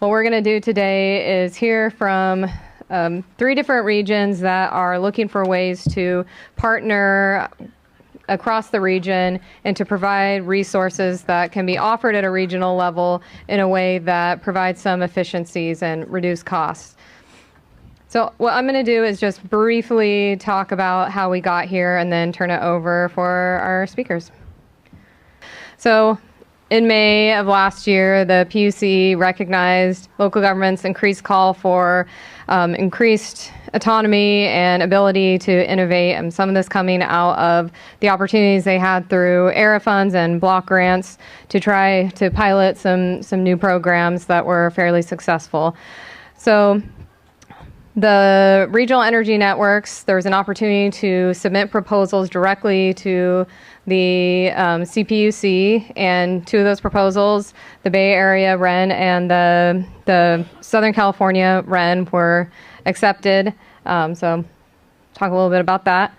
What we're going to do today is hear from 3 different regions that are looking for ways to partner across the region and to provide resources that can be offered at a regional level in a way that provides some efficiencies and reduce costs. So what I'm going to do is just briefly talk about how we got here and then turn it over for our speakers. So in May of last year, the PUC recognized local governments' increased call for increased autonomy and ability to innovate, and some of this coming out of the opportunities they had through ERA funds and block grants to try to pilot some new programs that were fairly successful. So the regional energy networks, there was an opportunity to submit proposals directly to the CPUC, and 2 of those proposals, the Bay Area REN and the Southern California REN, were accepted. So talk a little bit about that.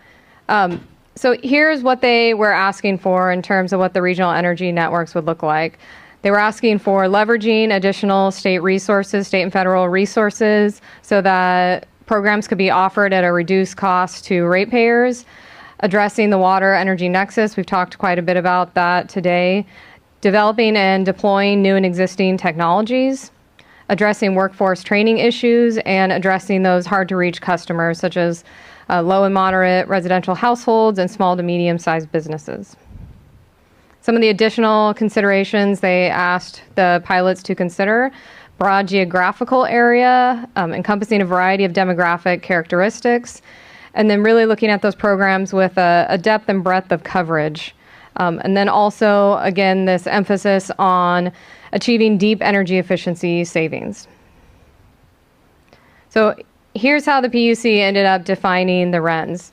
So here's what they were asking for in terms of what the regional energy networks would look like. They were asking for leveraging additional state resources, state and federal resources, so that programs could be offered at a reduced cost to ratepayers. Addressing the water energy nexus, we've talked quite a bit about that today. Developing and deploying new and existing technologies. Addressing workforce training issues and addressing those hard to reach customers such as low and moderate residential households and small to medium sized businesses. Some of the additional considerations they asked the pilots to consider: broad geographical area, encompassing a variety of demographic characteristics, and then really looking at those programs with a depth and breadth of coverage. And then also, again, this emphasis on achieving deep energy efficiency savings. So here's how the PUC ended up defining the RENs.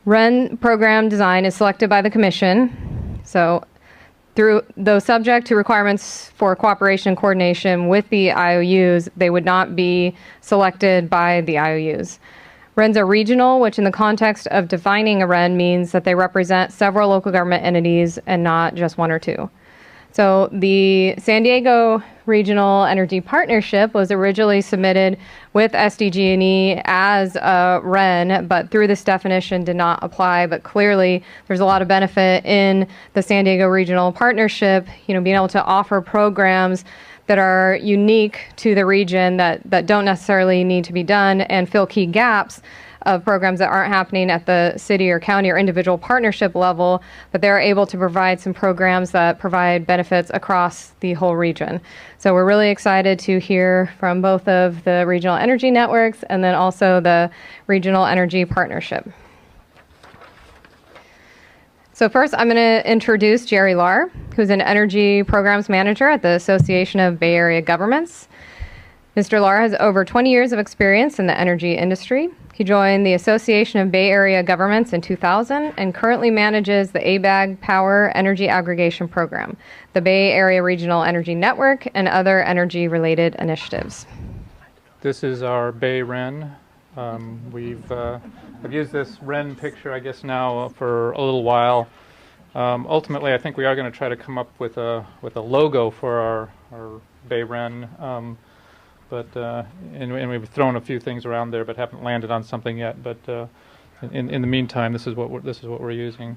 REN program design is selected by the Commission. So though subject to requirements for cooperation and coordination with the IOUs, they would not be selected by the IOUs. RENs are regional, which in the context of defining a REN means that they represent several local government entities and not just 1 or 2. So the San Diego Regional Energy Partnership was originally submitted with SDG&E as a REN, but through this definition did not apply. But clearly there's a lot of benefit in the San Diego Regional Partnership, being able to offer programs that are unique to the region that don't necessarily need to be done and fill key gaps of programs that aren't happening at the city or county or individual partnership level, but they're able to provide some programs that provide benefits across the whole region. So we're really excited to hear from both of the regional energy networks and then also the regional energy partnership. So first, I'm going to introduce Jerry Lahr, who's an energy programs manager at the Association of Bay Area Governments. Mr. Lahr has over 20 years of experience in the energy industry. He joined the Association of Bay Area Governments in 2000 and currently manages the ABAG Power Energy Aggregation Program, the Bay Area Regional Energy Network, and other energy-related initiatives. This is our BayREN. I've used this REN picture, I guess, now for a little while. Ultimately, I think we are going to try to come up with a logo for our BayREN, and we've thrown a few things around there, but haven't landed on something yet. But in the meantime, this is what we're using.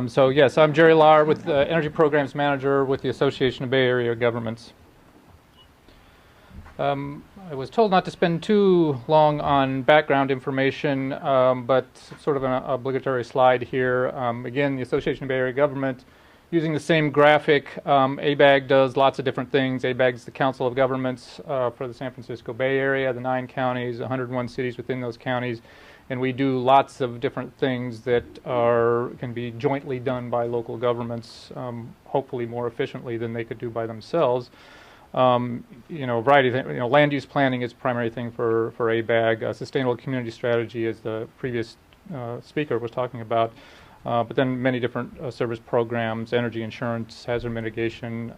So yes, I'm Jerry Lahr, with Energy Programs Manager with the Association of Bay Area Governments. I was told not to spend too long on background information, but sort of an obligatory slide here. Again, the Association of Bay Area Government, using the same graphic, ABAG does lots of different things. ABAG is the Council of Governments for the San Francisco Bay Area, the 9 counties, 101 cities within those counties, and we do lots of different things that can be jointly done by local governments, hopefully more efficiently than they could do by themselves. A variety of things. Land use planning is the primary thing for ABAG. Sustainable community strategy, as the previous speaker was talking about. But then many different service programs, energy insurance, hazard mitigation.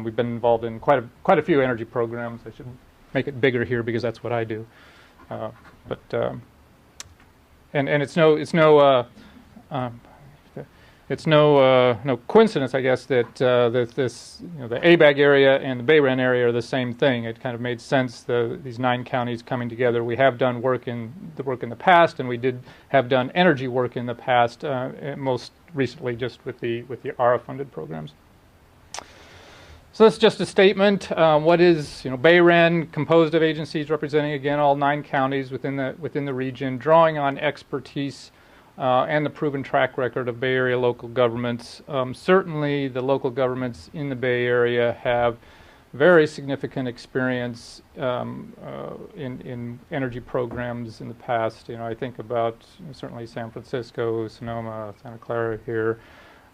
We've been involved in quite a few energy programs. I should make it bigger here because that's what I do. And it's no it's no coincidence, I guess, that that this the ABAG area and the BayREN area are the same thing. It kind of made sense, these 9 counties coming together. We have done work in the past, and we did have done energy work in the past, most recently just with the ARA funded programs. So that's just a statement. What is BayREN, composed of agencies representing again all 9 counties within the region, drawing on expertise and the proven track record of Bay Area local governments. Certainly the local governments in the Bay Area have very significant experience in energy programs in the past. I think about certainly San Francisco, Sonoma, Santa Clara here,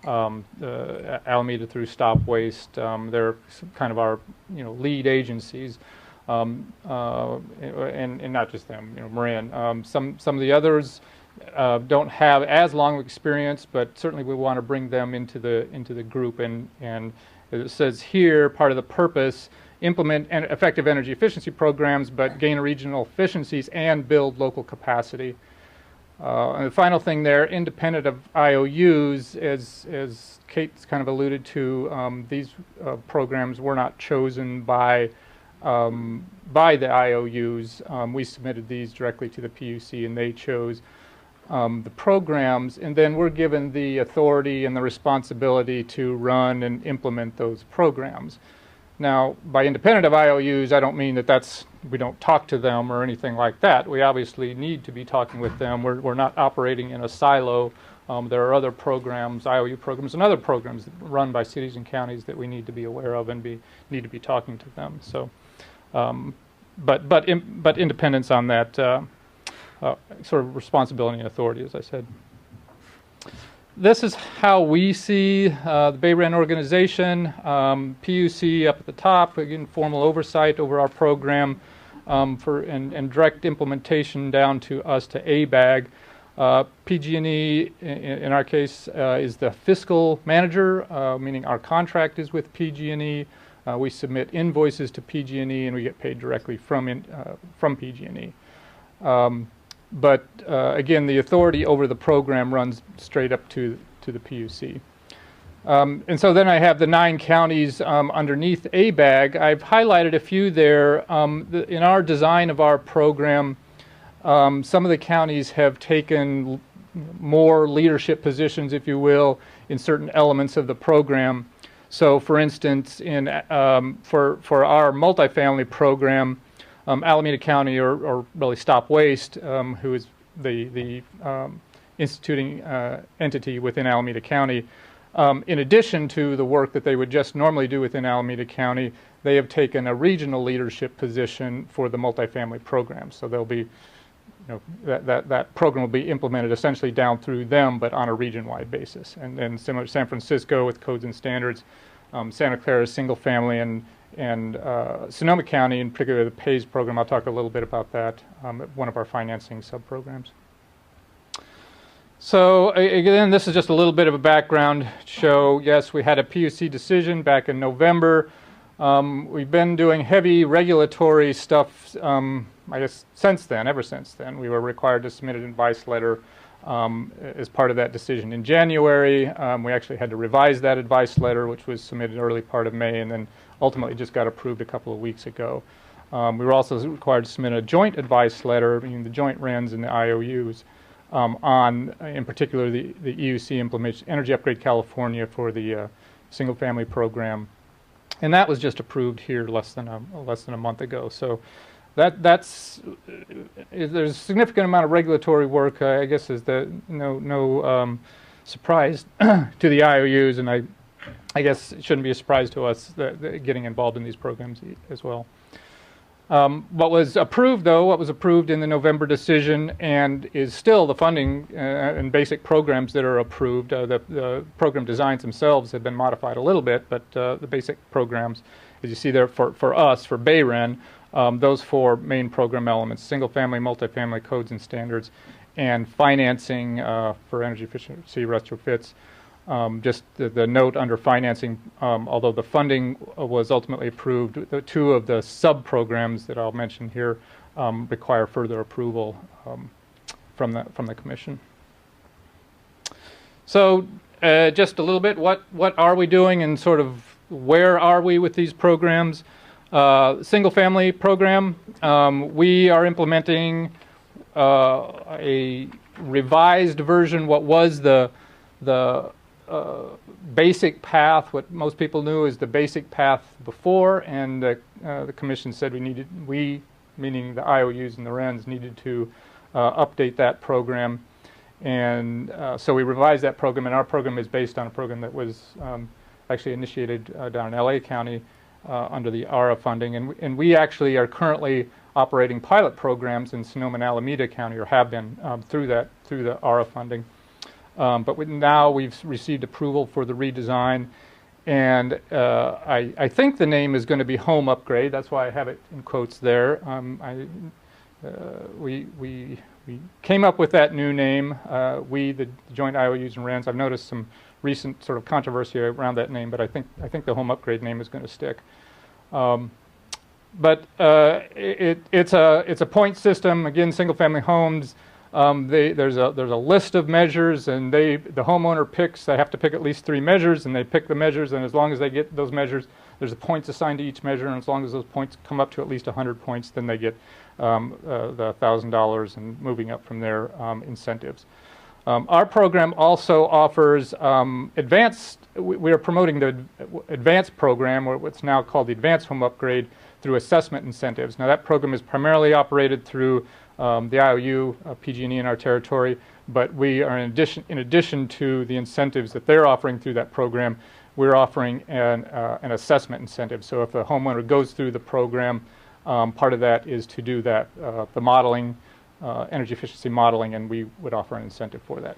Alameda through Stop Waste. They're kind of our lead agencies, and not just them. Marin. Some of the others don't have as long of experience, but certainly we want to bring them into the group. And as it says here, part of the purpose: implement effective energy efficiency programs, but gain regional efficiencies and build local capacity. And the final thing there, independent of IOUs, as Kate's kind of alluded to, these programs were not chosen by the IOUs. We submitted these directly to the PUC, and they chose the programs, and then we're given the authority and the responsibility to run and implement those programs. Now, by independent of IOUs, I don't mean that we don't talk to them or anything like that. We obviously need to be talking with them. We're not operating in a silo. There are other programs, IOU programs, and other programs run by cities and counties that we need to be aware of and need to be talking to them. So, but independence on that sort of responsibility and authority, as I said. This is how we see the BayREN organization. PUC up at the top, again, formal oversight over our program and direct implementation down to us, to ABAG. PG&E, in our case, is the fiscal manager, meaning our contract is with PG&E. We submit invoices to PG&E, and we get paid directly from PG&E. But again, the authority over the program runs straight up to the PUC. And so then I have the 9 counties underneath ABAG. I've highlighted a few there. In our design of our program, some of the counties have taken more leadership positions, if you will, in certain elements of the program. So, for instance, for our multifamily program, Alameda County, or really Stop Waste, who is the instituting entity within Alameda County, in addition to the work that they would just normally do within Alameda County, they have taken a regional leadership position for the multifamily program. So they'll be, that program will be implemented essentially down through them, but on a region-wide basis. And similar to San Francisco with codes and standards, Santa Clara single family, and Sonoma County, in particular the PAYS program. I'll talk a little bit about that, one of our financing sub-programs. So again, this is just a little bit of a background to show, yes, we had a PUC decision back in November. We've been doing heavy regulatory stuff, I guess, ever since then. We were required to submit an advice letter as part of that decision in January. We actually had to revise that advice letter, which was submitted early part of May, and then ultimately just got approved a couple of weeks ago. We were also required to submit a joint advice letter, meaning the joint RENs and the IOUs, on, in particular, the EUC implementation, Energy Upgrade California for the single-family program, and that was just approved here less than a month ago. So there's a significant amount of regulatory work. I guess is no surprise to the IOUs, and I guess it shouldn't be a surprise to us that getting involved in these programs as well. What was approved in the November decision, and is still the funding and basic programs that are approved. The program designs themselves have been modified a little bit, but the basic programs, as you see there for us, for BayREN, those 4 main program elements: single family, multifamily, codes and standards, and financing for energy efficiency retrofits. Just the note under financing, although the funding was ultimately approved, the 2 of the sub-programs that I'll mention here require further approval from the Commission. So just a little bit, what are we doing and sort of where are we with these programs? Single family program, we are implementing a revised version, what was the basic path, what most people knew is the basic path before, and the commission said we, meaning the IOUs and the RENs, needed to update that program. And so we revised that program, and our program is based on a program that was actually initiated down in LA County under the ARA funding. And we actually are currently operating pilot programs in Sonoma and Alameda County, or have been through the ARA funding. But now we've received approval for the redesign, and I think the name is going to be Home Upgrade. That's why I have it in quotes there. We came up with that new name. We, the joint IOUs and RENs. I've noticed some recent sort of controversy around that name, but I think the Home Upgrade name is going to stick. But it's a point system. Again, single-family homes. There's a list of measures, and the homeowner picks. They have to pick at least 3 measures, and they pick the measures. And as long as they get those measures, there's a points assigned to each measure. And as long as those points come up to at least 100 points, then they get the $1,000 and moving up from there incentives. Our program also offers advanced. We are promoting the advanced program, or what's now called the Advanced Home Upgrade, through assessment incentives. Now that program is primarily operated through the IOU, PG&E in our territory, but we are in addition to the incentives that they're offering through that program, we're offering an assessment incentive. So if a homeowner goes through the program, part of that is to do that, the modeling, energy efficiency modeling, and we would offer an incentive for that.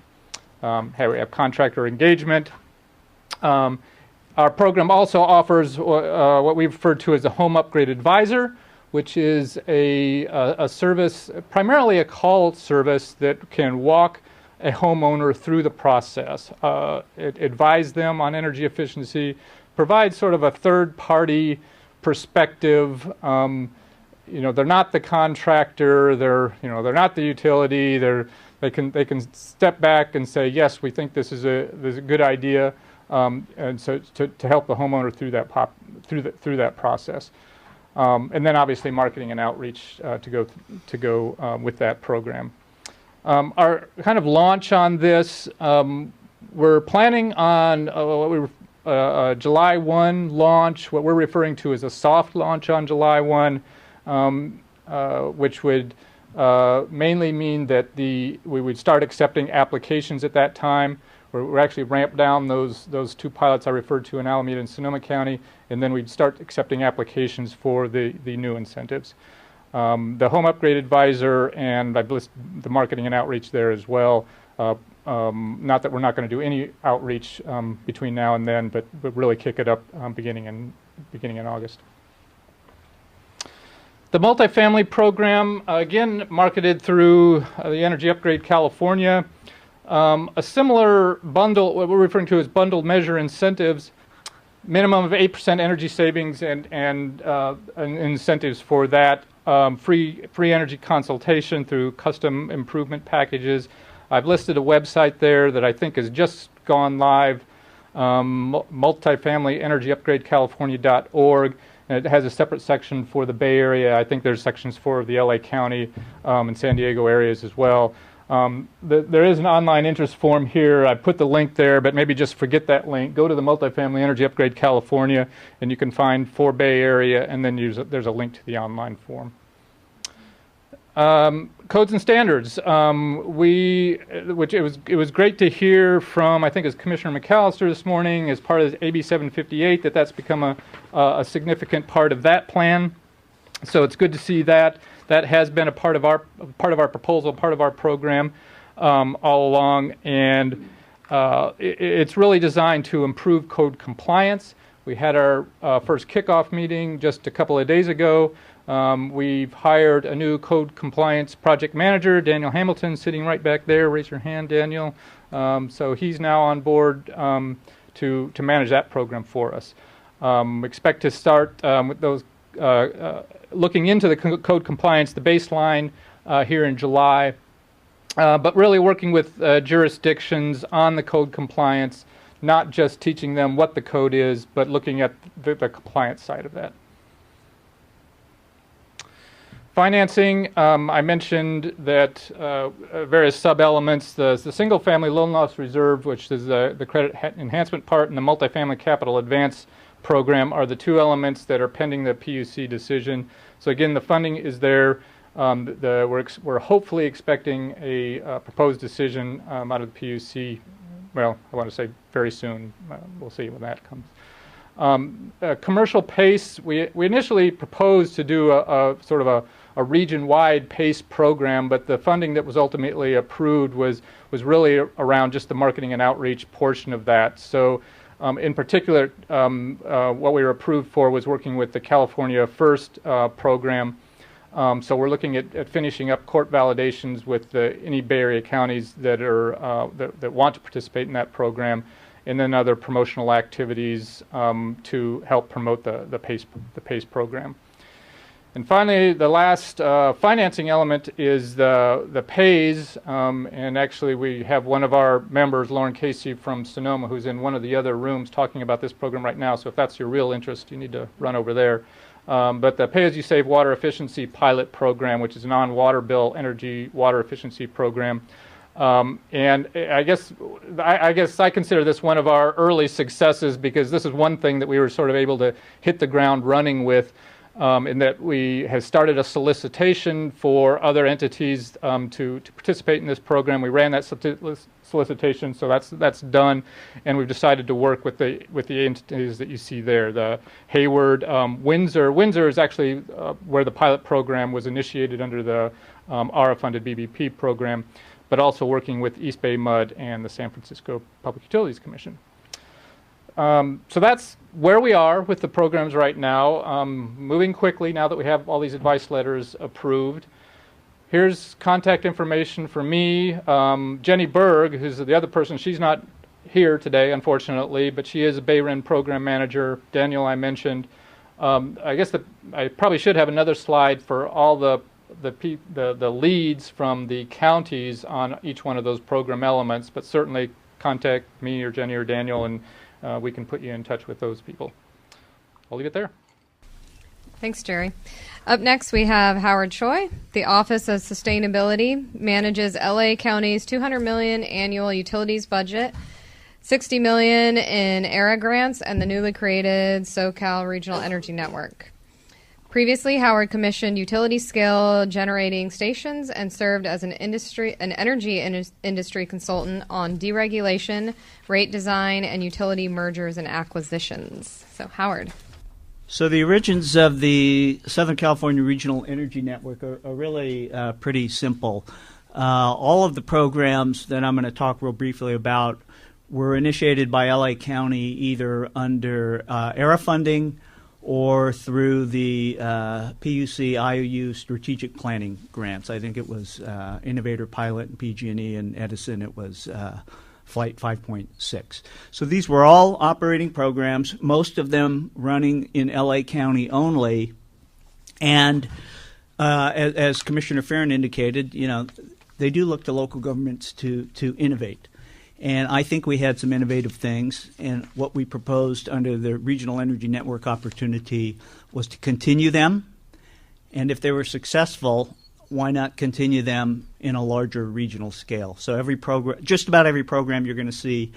Here we have contractor engagement. Our program also offers what we refer to as a Home Upgrade Advisor, which is a service, primarily a call service that can walk a homeowner through the process, advise them on energy efficiency, provide sort of a third-party perspective. They're not the contractor, they're not the utility. They can step back and say, yes, we think this is a good idea, and so to help the homeowner through that process. And then obviously marketing and outreach to go with that program. Our kind of launch on this, we're planning on July 1 launch, what we're referring to as a soft launch on July 1, which would mainly mean that we would start accepting applications at that time. We're actually ramped down those 2 pilots I referred to in Alameda and Sonoma County, and then we'd start accepting applications for the new incentives. The Home Upgrade Advisor, and I've listed the marketing and outreach there as well. Not that we're not going to do any outreach between now and then, but really kick it up beginning in August. The multifamily program, again, marketed through the Energy Upgrade California. A similar bundle, what we're referring to as bundled measure incentives, minimum of 8% energy savings and incentives for that. Free energy consultation through custom improvement packages. I've listed a website there that I think has just gone live, multifamilyenergyupgradecalifornia.org. And it has a separate section for the Bay Area. I think there's sections for the LA County and San Diego areas as well. There is an online interest form here. I put the link there, but maybe just forget that link. Go to the Multifamily Energy Upgrade California, and you can find for Bay Area, and then there's a link to the online form. Codes and standards. It was great to hear from, I think it was Commissioner McAllister this morning, as part of AB 758, that's become a significant part of that plan. So it's good to see that. That has been a part of our proposal, part of our program all along, and it's really designed to improve code compliance. We had our first kickoff meeting just a couple of days ago. We've hired a new code compliance project manager, Daniel Hamilton, sitting right back there. Raise your hand, Daniel. So he's now on board to manage that program for us. Expect to start with those looking into the code compliance, the baseline here in July, but really working with jurisdictions on the code compliance not just teaching them what the code is, but looking at the compliance side of that. Financing, I mentioned that various sub-elements, the single-family loan loss reserve, which is the credit enhancement part, and the multifamily capital advance program are the two elements that are pending the PUC decision. So again, the funding is there. We're hopefully expecting a proposed decision out of the PUC. Well, I want to say very soon. We'll see when that comes. Commercial PACE, we initially proposed to do a sort of a region-wide PACE program, but the funding that was ultimately approved was really around just the marketing and outreach portion of that. So in particular, what we were approved for was working with the California First program. So we're looking at finishing up court validations with any Bay Area counties that are that want to participate in that program, and then other promotional activities to help promote the PACE program. And finally, the last financing element is the PAYS, and actually we have one of our members, Lauren Casey from Sonoma, who's in one of the other rooms talking about this program right now. So if that's your real interest, you need to run over there. But the Pay-As-You-Save Water Efficiency Pilot Program, which is a non-water bill energy water efficiency program. And I guess I consider this one of our early successes, because this is one thing that we were sort of able to hit the ground running with, in that we have started a solicitation for other entities to participate in this program. We ran that solicitation, so that's done, and we've decided to work with the entities that you see there. The Hayward, Windsor. Windsor is actually where the pilot program was initiated under the ARA-funded BBP program, but also working with East Bay MUD and the San Francisco Public Utilities Commission. So that's where we are with the programs right now. Moving quickly now that we have all these advice letters approved. Here's contact information for me. Jenny Berg, who's the other person, she's not here today, unfortunately, but she is a BayREN program manager. Daniel, I mentioned. I guess I probably should have another slide for all the leads from the counties on each one of those program elements, but certainly contact me or Jenny or Daniel, and we can put you in touch with those people. I'll leave it there. Thanks, Jerry. Up next, we have Howard Choi. The Office of Sustainability manages LA County's $200 million annual utilities budget, $60 million in ERA grants, and the newly created SoCal Regional Energy Network. Previously, Howard commissioned utility-scale generating stations and served as an energy industry consultant on deregulation, rate design, and utility mergers and acquisitions. So, Howard. So the origins of the Southern California Regional Energy Network are really pretty simple. All of the programs that I'm going to talk real briefly about were initiated by LA County either under ERA funding or through the PUC IOU strategic planning grants. I think it was Innovator Pilot and PG&E, and Edison it was Flight 5.6. So these were all operating programs, most of them running in LA County only. And as Commissioner Farron indicated, they do look to local governments to innovate. And I think we had some innovative things, and what we proposed under the Regional Energy Network opportunity was to continue them, and if they were successful, why not continue them in a larger regional scale? So every program, just about every program you're going to see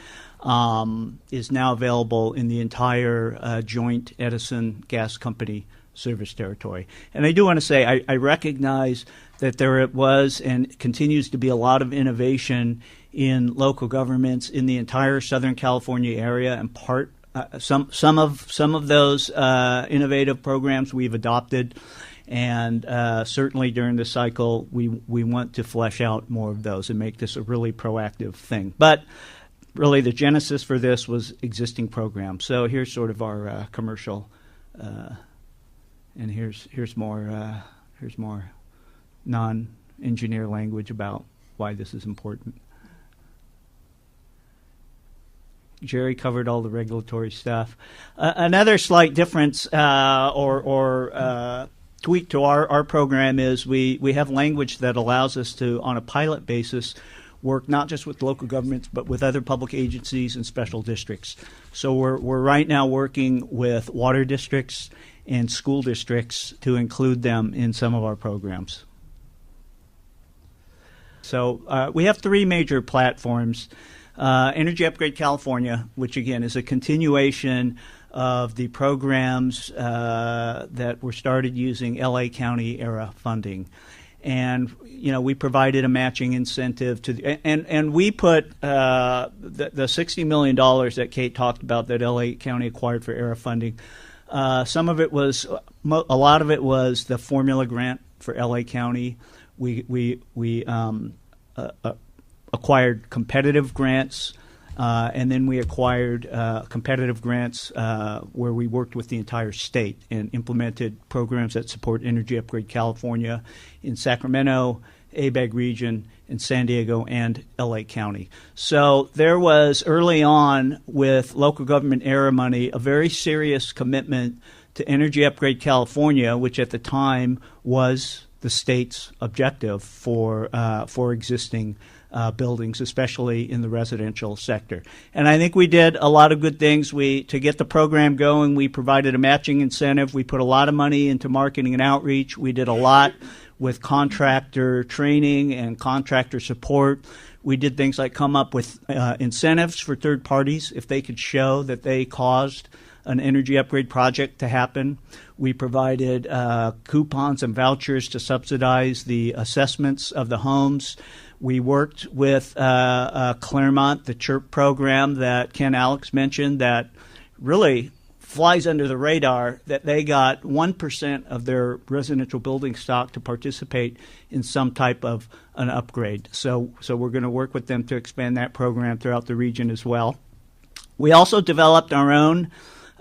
is now available in the entire joint Edison Gas Company service territory. And I do want to say I recognize that there was and continues to be a lot of innovation in local governments in the entire Southern California area, and some of those innovative programs we've adopted, and certainly during this cycle we want to flesh out more of those and make this a really proactive thing. But really the genesis for this was existing programs. So here's sort of our commercial, and here's more non-engineer language about why this is important. Jerry covered all the regulatory stuff. Another slight difference or tweak to our program is we have language that allows us to, on a pilot basis, work not just with local governments, but with other public agencies and special districts. So we're right now working with water districts and school districts to include them in some of our programs. So we have three major platforms. Energy Upgrade California, which again is a continuation of the programs that were started using LA County era funding. And, you know, we provided a matching incentive to and we put the $60 million that Kate talked about that LA County acquired for era funding. Some of it was, a lot of it was the formula grant for LA County. We acquired competitive grants, and then we acquired competitive grants where we worked with the entire state and implemented programs that support Energy Upgrade California in Sacramento, ABAG region, in San Diego, and LA County. So there was early on with local government era money a very serious commitment to Energy Upgrade California, which at the time was the state's objective for existing buildings, especially in the residential sector. And I think we did a lot of good things. To get the program going, we provided a matching incentive. We put a lot of money into marketing and outreach. We did a lot with contractor training and contractor support. We did things like come up with incentives for third parties if they could show that they caused an energy upgrade project to happen. We provided coupons and vouchers to subsidize the assessments of the homes. We worked with Claremont, the CHIRP program that Ken Alex mentioned, that really flies under the radar, that they got 1% of their residential building stock to participate in some type of an upgrade. So we're going to work with them to expand that program throughout the region as well. We also developed our own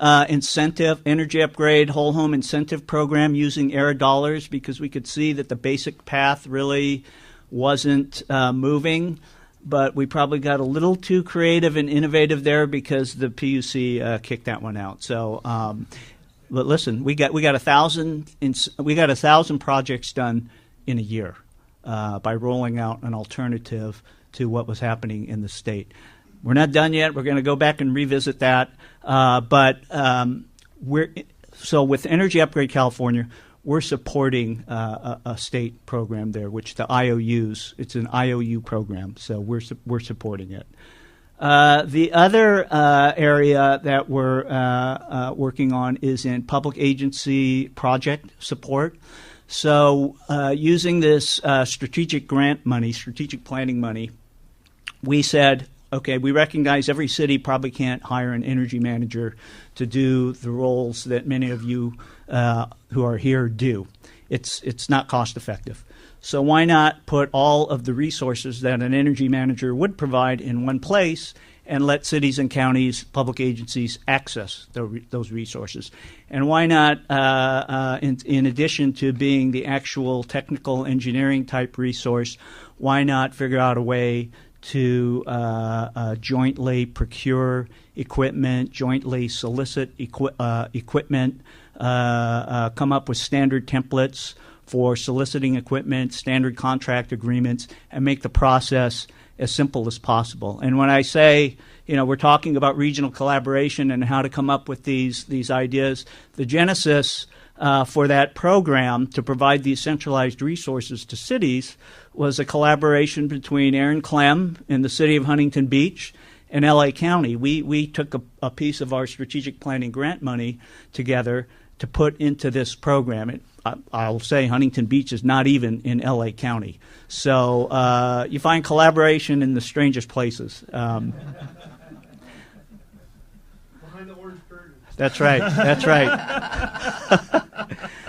incentive, energy upgrade, whole home incentive program using ERA dollars because we could see that the basic path really wasn't moving, but we probably got a little too creative and innovative there because the PUC kicked that one out. So, but listen, we got 1,000 projects done in a year by rolling out an alternative to what was happening in the state. We're not done yet. We're going to go back and revisit that. But with Energy Upgrade California, we're supporting a state program there, which the IOUs. It's an IOU program, so we're supporting it. The other area that we're working on is in public agency project support. So using this strategic grant money, strategic planning money, we said, okay, we recognize every city probably can't hire an energy manager to do the roles that many of you who are here do. It's not cost effective. So why not put all of the resources that an energy manager would provide in one place and let cities and counties, public agencies access those resources? And why not, in addition to being the actual technical engineering type resource, why not figure out a way to jointly procure equipment, jointly solicit equipment, come up with standard templates for soliciting equipment, standard contract agreements, and make the process as simple as possible. And when I say, we're talking about regional collaboration and how to come up with these ideas, the genesis for that program to provide these centralized resources to cities was a collaboration between Aaron Clem in the city of Huntington Beach and LA County. We took a piece of our strategic planning grant money together to put into this program. I'll say Huntington Beach is not even in LA County. So you find collaboration in the strangest places. Behind the orange curtain. That's right. That's right.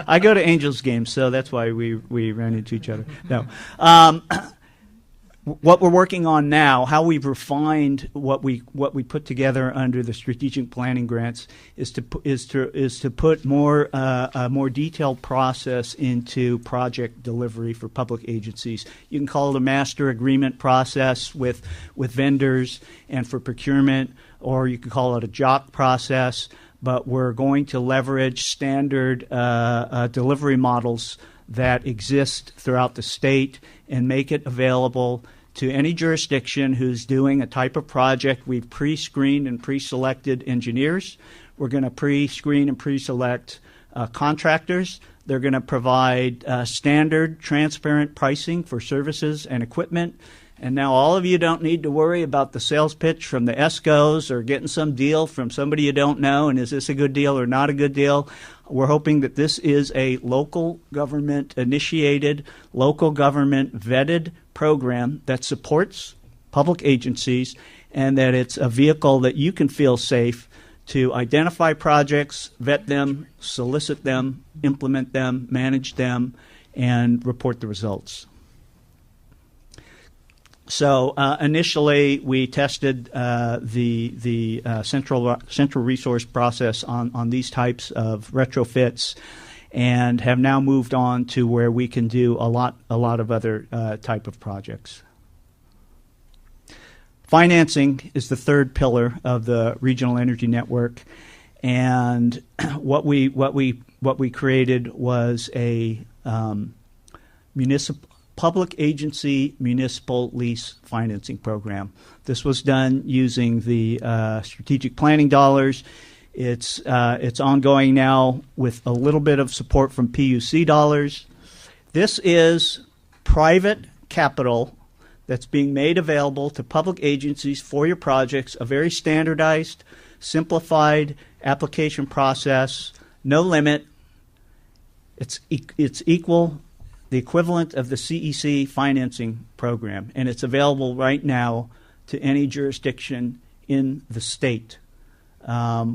I go to Angels games, so that's why we ran into each other. No. What we're working on now, how we've refined what we put together under the strategic planning grants, is to put a more detailed process into project delivery for public agencies. You can call it a master agreement process with vendors and for procurement, or you could call it a JOC process. But we're going to leverage standard delivery models that exist throughout the state and make it available to any jurisdiction who's doing a type of project. We've pre-screened and pre-selected engineers. We're going to pre-screen and pre-select contractors. They're going to provide standard, transparent pricing for services and equipment. And now all of you don't need to worry about the sales pitch from the ESCOs or getting some deal from somebody you don't know, and is this a good deal or not a good deal? We're hoping that this is a local government initiated, local government vetted program that supports public agencies, and that it's a vehicle that you can feel safe to identify projects, vet them, solicit them, implement them, manage them, and report the results. So initially, we tested the central resource process on these types of retrofits, and have now moved on to where we can do a lot of other type of projects. Financing is the third pillar of the regional energy network, and what we created was a public agency municipal lease financing program. This was done using the strategic planning dollars. It's ongoing now with a little bit of support from PUC dollars. This is private capital that's being made available to public agencies for your projects, a very standardized, simplified application process, no limit. It's equal, the equivalent of the CEC financing program, and it's available right now to any jurisdiction in the state.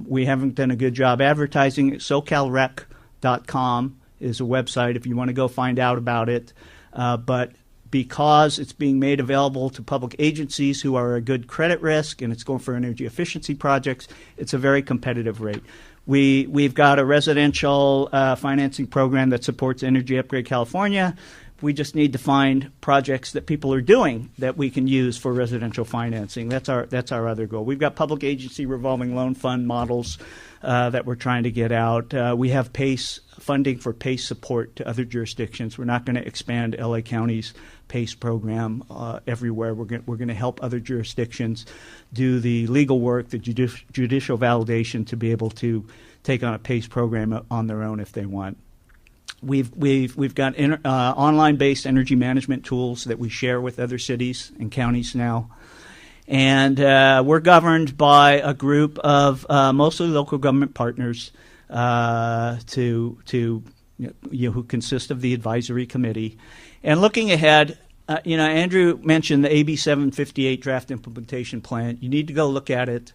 We haven't done a good job advertising it. SoCalRec.com is a website if you want to go find out about it. But because it's being made available to public agencies who are a good credit risk, and it's going for energy efficiency projects, it's a very competitive rate. We've got a residential financing program that supports Energy Upgrade California. We just need to find projects that people are doing that we can use for residential financing. That's our other goal. We've got public agency revolving loan fund models that we're trying to get out. We have PACE funding for PACE support to other jurisdictions. We're not going to expand LA County's PACE program everywhere. We're going to help other jurisdictions do the legal work, the judicial validation to be able to take on a PACE program on their own if they want. We've got online-based energy management tools that we share with other cities and counties now. And we're governed by a group of mostly local government partners who consist of the advisory committee. And looking ahead, Andrew mentioned the AB 758 draft implementation plan. You need to go look at it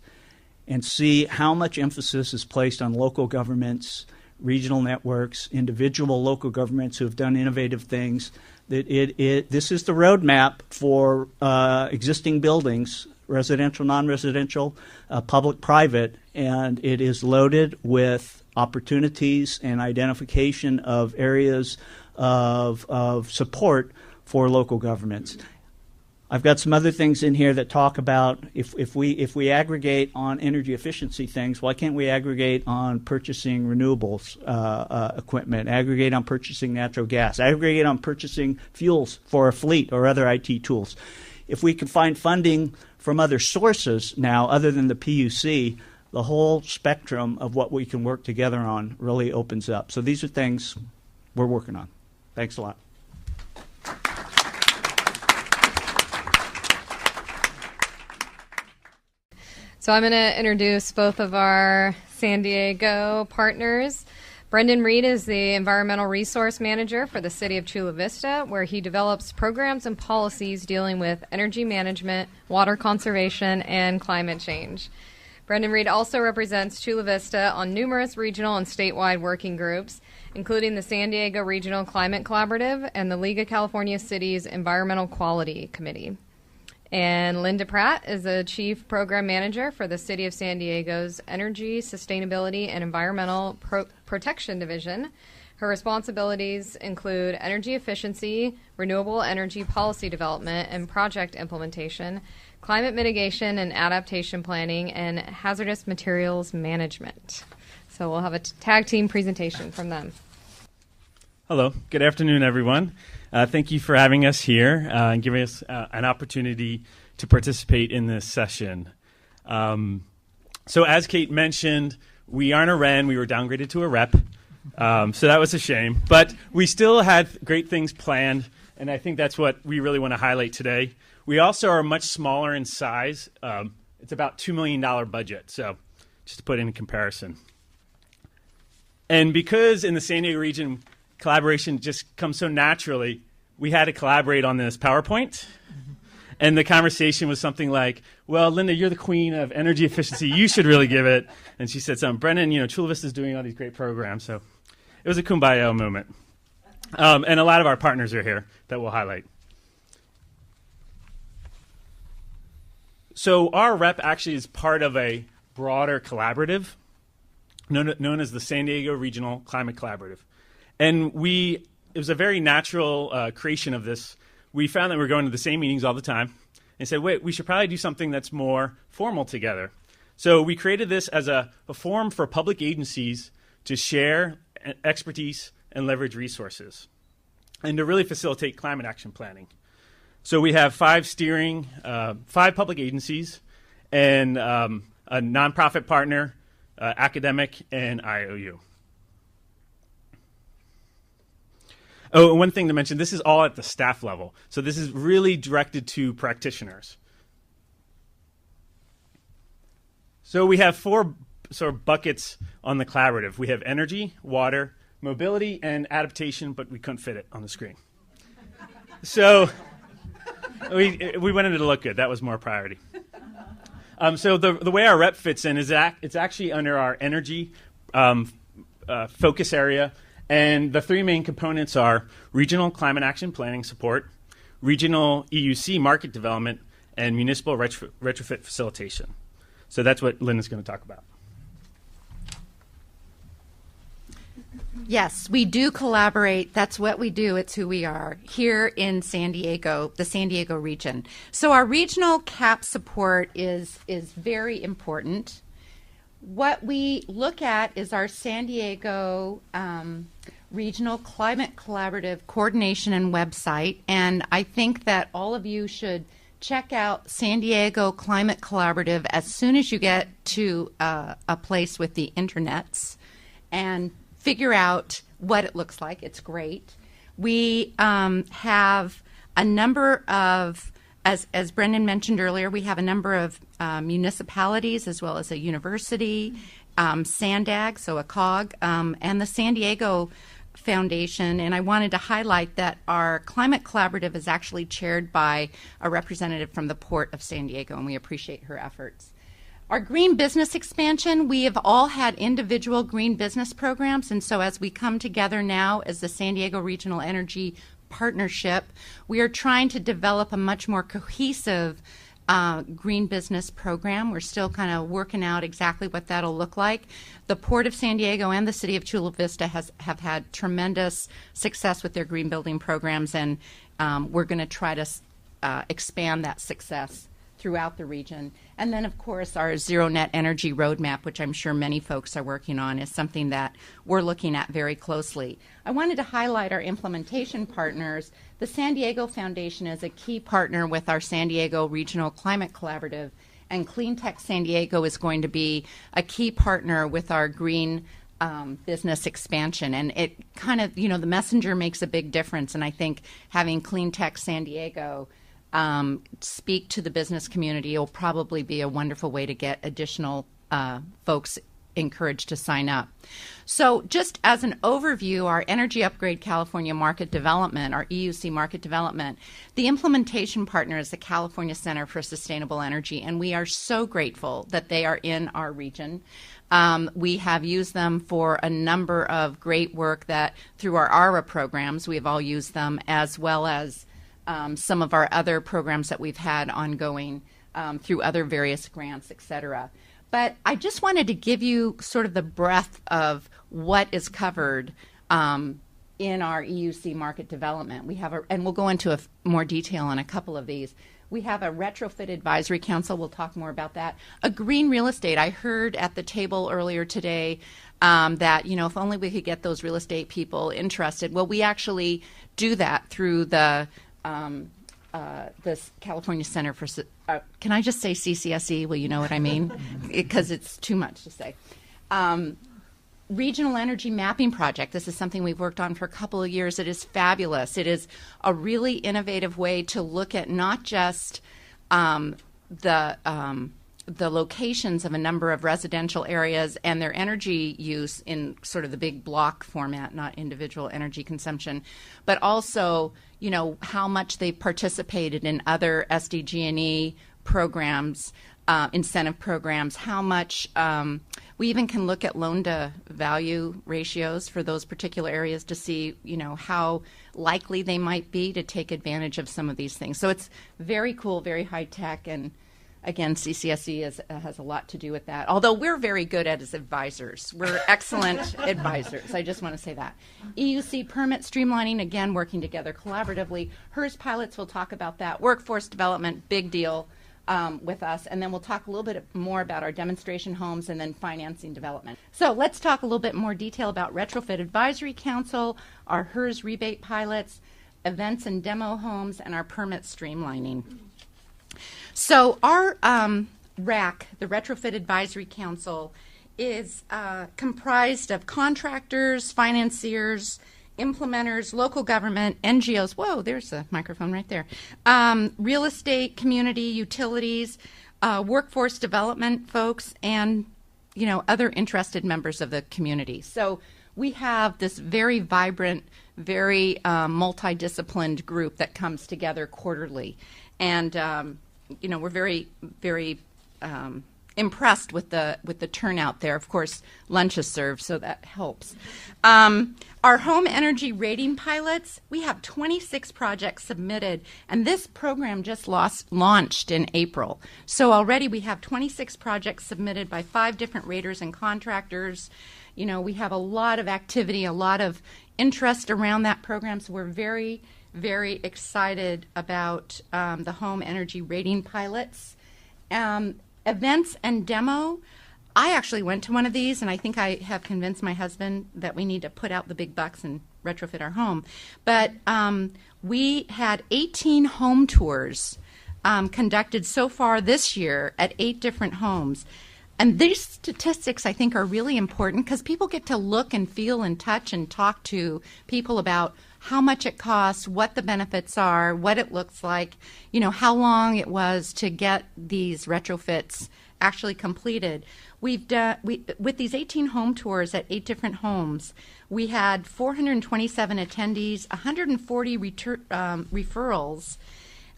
and see how much emphasis is placed on local governments, regional networks, individual local governments who have done innovative things. This is the roadmap for existing buildings, residential, non-residential, public-private, and it is loaded with opportunities and identification of areas of support for local governments. I've got some other things in here that talk about if we aggregate on energy efficiency things, why can't we aggregate on purchasing renewables equipment, aggregate on purchasing natural gas, aggregate on purchasing fuels for a fleet or other IT tools? If we can find funding from other sources now other than the PUC, the whole spectrum of what we can work together on really opens up. So these are things we're working on. Thanks a lot. So I'm going to introduce both of our San Diego partners. Brendan Reed is the Environmental Resource Manager for the City of Chula Vista, where he develops programs and policies dealing with energy management, water conservation, and climate change. Brendan Reed also represents Chula Vista on numerous regional and statewide working groups, including the San Diego Regional Climate Collaborative and the League of California Cities Environmental Quality Committee. And Linda Pratt is the Chief Program Manager for the City of San Diego's Energy, Sustainability, and Environmental Protection Division. Her responsibilities include energy efficiency, renewable energy policy development and project implementation, climate mitigation and adaptation planning, and hazardous materials management. So we'll have a tag team presentation from them. Hello. Good afternoon, everyone. Thank you for having us here and giving us an opportunity to participate in this session. So as Kate mentioned, we aren't a REN. We were downgraded to a rep. So that was a shame. But we still had great things planned, and I think that's what we really want to highlight today. We also are much smaller in size. It's about $2 million budget, so just to put it in comparison. And because in the San Diego region, collaboration just comes so naturally, we had to collaborate on this PowerPoint. And the conversation was something like, well, Linda, you're the queen of energy efficiency. You should really give it. And she said something, Brennan, Chula Vista is doing all these great programs. So it was a kumbaya moment. And a lot of our partners are here that we'll highlight. So our rep actually is part of a broader collaborative known as the San Diego Regional Climate Collaborative. And it was a very natural creation of this. We found that we were going to the same meetings all the time and said, wait, we should probably do something that's more formal together. So we created this as a forum for public agencies to share expertise and leverage resources and to really facilitate climate action planning. So we have 5 public agencies and a nonprofit partner, academic, and IOU. Oh, and one thing to mention, this is all at the staff level. So this is really directed to practitioners. So we have 4 sort of buckets on the collaborative. We have energy, water, mobility, and adaptation, but we couldn't fit it on the screen. So we wanted it to look good. That was more priority. So the way our rep fits in is that it's actually under our energy focus area. And the 3 main components are regional climate action planning support, regional EUC market development, and municipal retrofit facilitation. So that's what Linda's going to talk about. Yes, we do collaborate. That's what we do. It's who we are here in San Diego, the San Diego region. So our regional CAP support is very important. What we look at is our San Diego Regional Climate Collaborative Coordination and website, and I think that all of you should check out San Diego Climate Collaborative as soon as you get to a place with the internets and figure out what it looks like. It's great. We have a number of, as Brendan mentioned earlier, we have a number of municipalities as well as a university, SANDAG, so a COG, and the San Diego Foundation. And I wanted to highlight that our climate collaborative is actually chaired by a representative from the Port of San Diego, and we appreciate her efforts. Our green business expansion, we have all had individual green business programs, and so as we come together now as the San Diego Regional Energy Partnership, we are trying to develop a much more cohesive green business program. We're still kind of working out exactly what that'll look like. The Port of San Diego and the City of Chula Vista have had tremendous success with their green building programs, and we're going to try to expand that success throughout the region. And then, of course, our Zero Net Energy Roadmap, which I'm sure many folks are working on, is something that we're looking at very closely. I wanted to highlight our implementation partners. The San Diego Foundation is a key partner with our San Diego Regional Climate Collaborative, and Clean Tech San Diego is going to be a key partner with our green business expansion. And it kind of, the messenger makes a big difference, and I think having Clean Tech San Diego speak to the business community will probably be a wonderful way to get additional folks encouraged to sign up. So just as an overview, our Energy Upgrade California Market Development, our EUC Market Development, the implementation partner is the California Center for Sustainable Energy, and we are so grateful that they are in our region. We have used them for a number of great work that through our ARA programs, we have all used them, as well as some of our other programs that we've had ongoing through other various grants, et cetera. But I just wanted to give you sort of the breadth of what is covered in our EUC market development. We have, and we'll go into more detail on a couple of these. We have a Retrofit Advisory Council. We'll talk more about that. A green real estate. I heard at the table earlier today that, if only we could get those real estate people interested. Well, we actually do that through the California Center for, can I just say CCSE? Well, you know what I mean? Because it's too much to say. Regional Energy Mapping Project. This is something we've worked on for a couple of years. It is fabulous. It is a really innovative way to look at not just the locations of a number of residential areas and their energy use in sort of the big block format, not individual energy consumption, but also, how much they've participated in other SDG&E programs, incentive programs, how much we even can look at loan to value ratios for those particular areas to see, how likely they might be to take advantage of some of these things. So it's very cool, very high tech, and again, CCSE has a lot to do with that. Although we're very good as advisors. We're excellent advisors. I just want to say that. EUC permit streamlining, again, working together collaboratively. HERS pilots, we'll talk about that. Workforce development, big deal. With us, and then we'll talk a little bit more about our demonstration homes and then financing development. So let's talk a little bit more detail about Retrofit Advisory Council, our HERS rebate pilots, events and demo homes, and our permit streamlining. So our RAC, the Retrofit Advisory Council, is comprised of contractors, financiers, implementers, local government, NGOs, whoa, there's a microphone right there, real estate, community, utilities, workforce development folks, and, other interested members of the community. So we have this very vibrant, very multidisciplined group that comes together quarterly. And, we're very, very impressed with the turnout there. Of course, lunch is served, so that helps. Our home energy rating pilots, we have 26 projects submitted, and this program just launched in April. So already we have 26 projects submitted by 5 different raters and contractors. We have a lot of activity, a lot of interest around that program, so we're very, very excited about the home energy rating pilots. Events and demo, I actually went to one of these, and I think I have convinced my husband that we need to put out the big bucks and retrofit our home. But we had 18 home tours conducted so far this year at 8 different homes. And these statistics, I think, are really important because people get to look and feel and touch and talk to people about how much it costs, what the benefits are, what it looks like, how long it was to get these retrofits actually completed. With these 18 home tours at 8 different homes, we had 427 attendees, 140 referrals,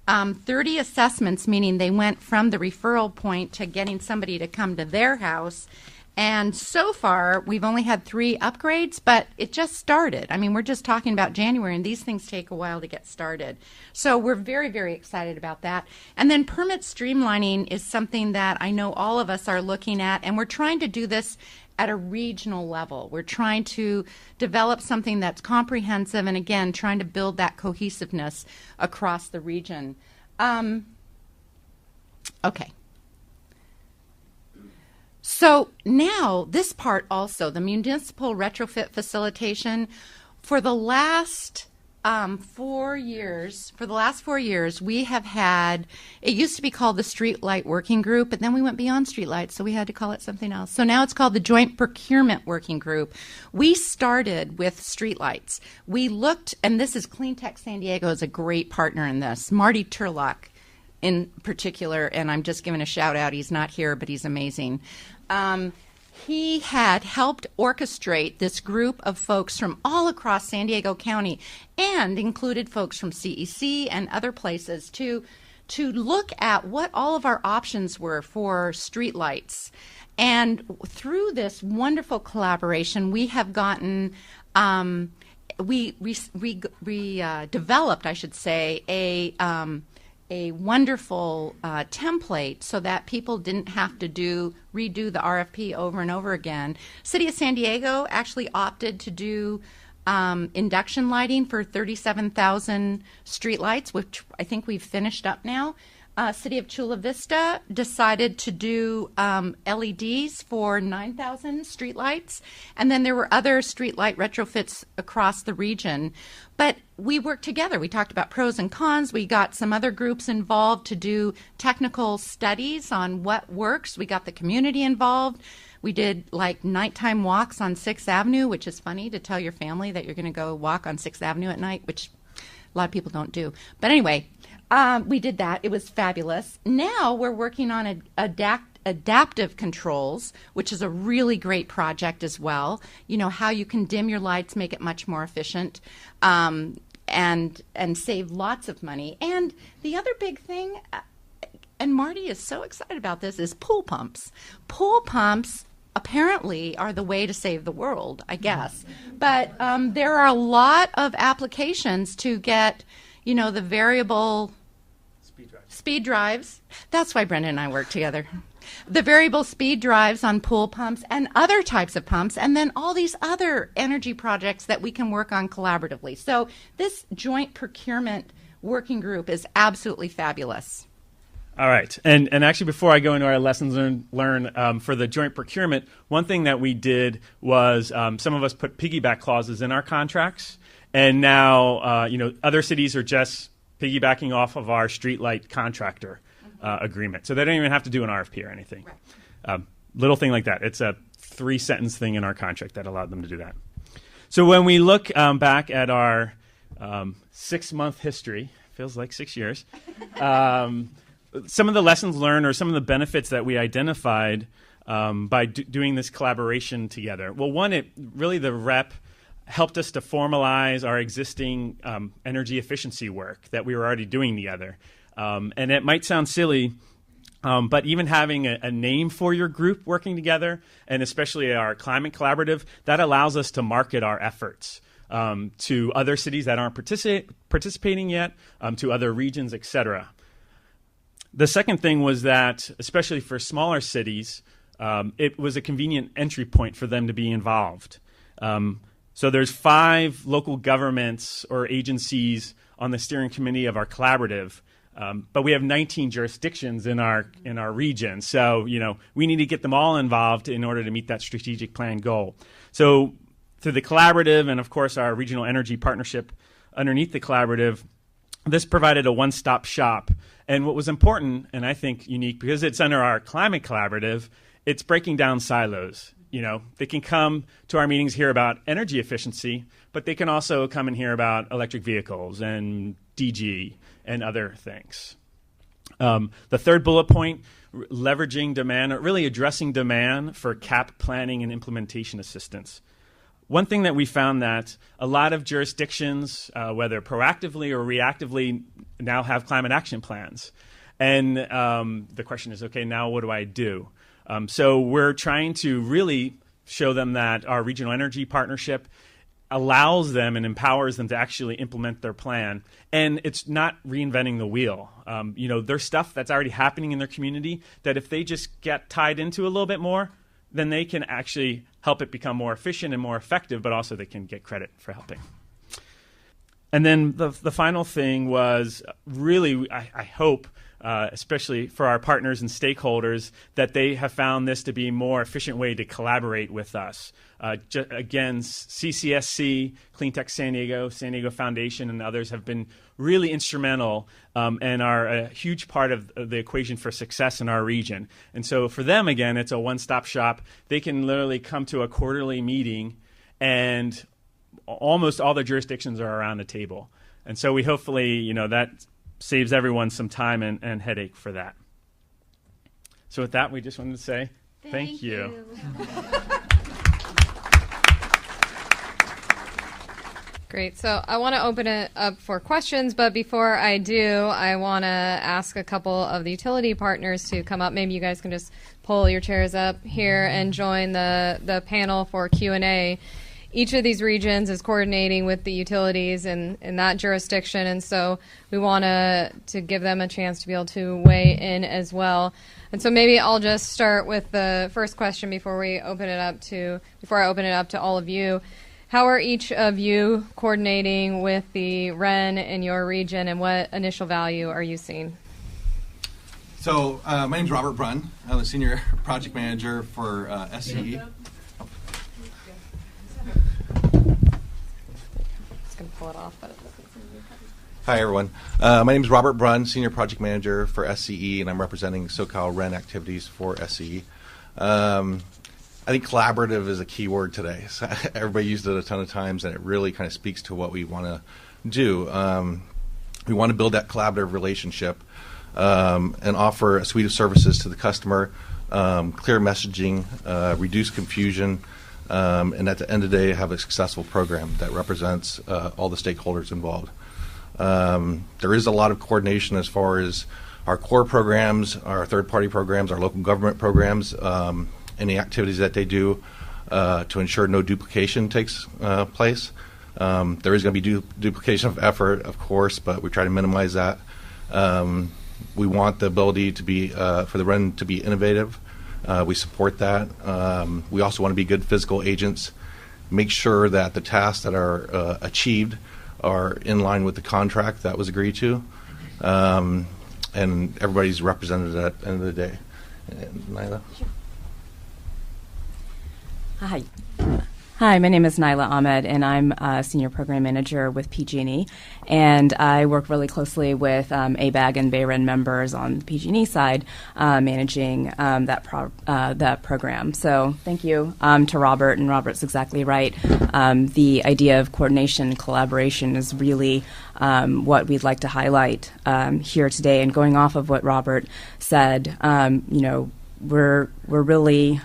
30 assessments, meaning they went from the referral point to getting somebody to come to their house. And so far, we've only had 3 upgrades, but it just started. I mean, we're just talking about January, and these things take a while to get started. So we're very, very excited about that. And then permit streamlining is something that I know all of us are looking at, and we're trying to do this at a regional level. We're trying to develop something that's comprehensive and, again, trying to build that cohesiveness across the region. Okay. So now this part also, the municipal retrofit facilitation, for the last 4 years, we have had, it used to be called the Streetlight Working Group, but then we went beyond streetlights, so we had to call it something else. So now it's called the Joint Procurement Working Group. We started with streetlights. We looked, and this is Clean Tech San Diego is a great partner in this. Marty Turlock in particular, and I'm just giving a shout out. He's not here, but he's amazing. He had helped orchestrate this group of folks from all across San Diego County and included folks from CEC and other places to look at what all of our options were for streetlights. And through this wonderful collaboration, we have gotten we developed, I should say, a wonderful template so that people didn't have to redo the RFP over and over again. City of San Diego actually opted to do induction lighting for 37,000 streetlights, which I think we've finished up now. City of Chula Vista decided to do LEDs for 9,000 streetlights, and then there were other streetlight retrofits across the region. But we worked together. We talked about pros and cons. We got some other groups involved to do technical studies on what works. We got the community involved. We did like nighttime walks on 6th Avenue, which is funny to tell your family that you're going to go walk on 6th Avenue at night, which a lot of people don't do. But anyway, we did that. It was fabulous. Now we're working on adaptive controls, which is a really great project as well. You know, how you can dim your lights, make it much more efficient, and save lots of money. And the other big thing, and Marty is so excited about this, is pool pumps. Pool pumps apparently are the way to save the world, I guess. But there are a lot of applications to get, you know, the variable speed drives. That's why Brenda and I work together. The variable speed drives on pool pumps and other types of pumps, and then all these other energy projects that we can work on collaboratively. So this joint procurement working group is absolutely fabulous. All right. And actually, before I go into our lessons learned for the joint procurement, one thing that we did was some of us put piggyback clauses in our contracts. And now, other cities are just piggybacking off of our streetlight contractor agreement. So they don't even have to do an RFP or anything. Right. Little thing like that. It's a 3-sentence thing in our contract that allowed them to do that. So when we look back at our 6-month history, feels like 6 years, some of the lessons learned or some of the benefits that we identified by doing this collaboration together. Well, one, the REP helped us to formalize our existing energy efficiency work that we were already doing together. And it might sound silly, but even having a name for your group working together, and especially our climate collaborative, that allows us to market our efforts to other cities that aren't participating yet, to other regions, etc. The second thing was that, especially for smaller cities, it was a convenient entry point for them to be involved. So there's 5 local governments or agencies on the steering committee of our collaborative, but we have 19 jurisdictions in our region. So, we need to get them all involved in order to meet that strategic plan goal. So through the collaborative and, of course, our regional energy partnership underneath the collaborative, this provided a one-stop shop. And what was important, and I think unique, because it's under our climate collaborative, it's breaking down silos. They can come to our meetings, hear about energy efficiency, but they can also come and hear about electric vehicles and DG and other things. The third bullet point, leveraging demand, or really addressing demand for CAP planning and implementation assistance. One thing that we found that a lot of jurisdictions, whether proactively or reactively, now have climate action plans. And the question is, okay, now what do I do? So we're trying to really show them that our regional energy partnership allows them and empowers them to actually implement their plan. And it's not reinventing the wheel. There's stuff that's already happening in their community that if they just get tied into a little bit more, then they can actually help it become more efficient and more effective, but also they can get credit for helping. And then the final thing was really, I hope, especially for our partners and stakeholders, that they have found this to be a more efficient way to collaborate with us. Again, CCSC, Cleantech San Diego Foundation, and others have been really instrumental and are a huge part of the equation for success in our region. And so for them, again, it's a one-stop shop. They can literally come to a quarterly meeting, and almost all the jurisdictions are around the table. And so we hopefully, that saves everyone some time and headache for that. So with that, we just wanted to say thank you. Great. So I want to open it up for questions, but before I do, I want to ask a couple of the utility partners to come up. Maybe you guys can just pull your chairs up here and join the panel for Q&A. Each of these regions is coordinating with the utilities in that jurisdiction, and so we want to give them a chance to be able to weigh in as well. And so maybe I'll just start with the first question before I open it up to all of you. How are each of you coordinating with the REN in your region, and what initial value are you seeing? So my name's Robert Brunn. I'm a senior project manager for SEE. Pull it off, but it doesn't seem to be. Hi, everyone. My name is Robert Brunn, Senior Project Manager for SCE, and I'm representing SoCal REN activities for SCE. I think collaborative is a key word today. So everybody used it a ton of times, and it really kind of speaks to what we want to do. We want to build that collaborative relationship and offer a suite of services to the customer, clear messaging, reduce confusion, and at the end of the day, have a successful program that represents all the stakeholders involved. There is a lot of coordination as far as our core programs, our third-party programs, our local government programs, any activities that they do to ensure no duplication takes place. There is going to be duplication of effort, of course, but we try to minimize that. We want the ability to be for the REN to be innovative. We support that. We also want to be good physical agents, make sure that the tasks that are achieved are in line with the contract that was agreed to, and everybody's represented at the end of the day. And Nyla? Sure. Hi, my name is Nyla Ahmed, and I'm a Senior Program Manager with PG&E, and I work really closely with ABAG and BayREN members on the PG&E side, managing that program. So thank you to Robert, and Robert's exactly right. The idea of coordination and collaboration is really what we'd like to highlight here today. And going off of what Robert said, we're really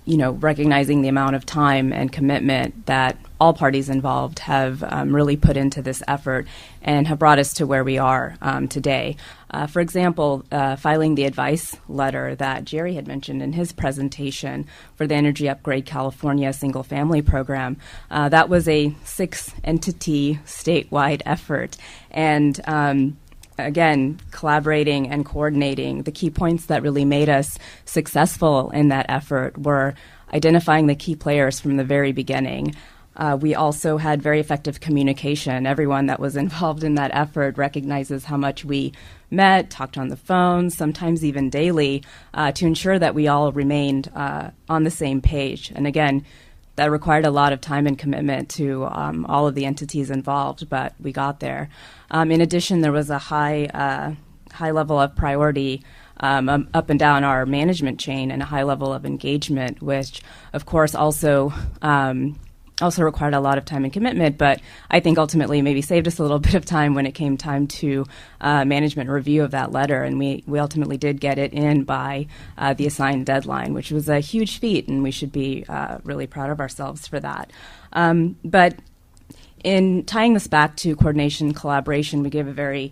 recognizing the amount of time and commitment that all parties involved have really put into this effort and have brought us to where we are today. For example, filing the advice letter that Jerry had mentioned in his presentation for the Energy Upgrade California single-family program, that was a 6-entity statewide effort. And again, collaborating and coordinating. The key points that really made us successful in that effort were identifying the key players from the very beginning. We also had very effective communication. Everyone that was involved in that effort recognizes how much we met, talked on the phone, sometimes even daily, to ensure that we all remained on the same page. And again, that required a lot of time and commitment to all of the entities involved, but we got there. In addition, there was a high level of priority up and down our management chain and a high level of engagement, which, of course, also required a lot of time and commitment, but I think ultimately maybe saved us a little bit of time when it came time to management review of that letter, and we ultimately did get it in by the assigned deadline, which was a huge feat, and we should be really proud of ourselves for that. But in tying this back to coordination and collaboration, we gave a very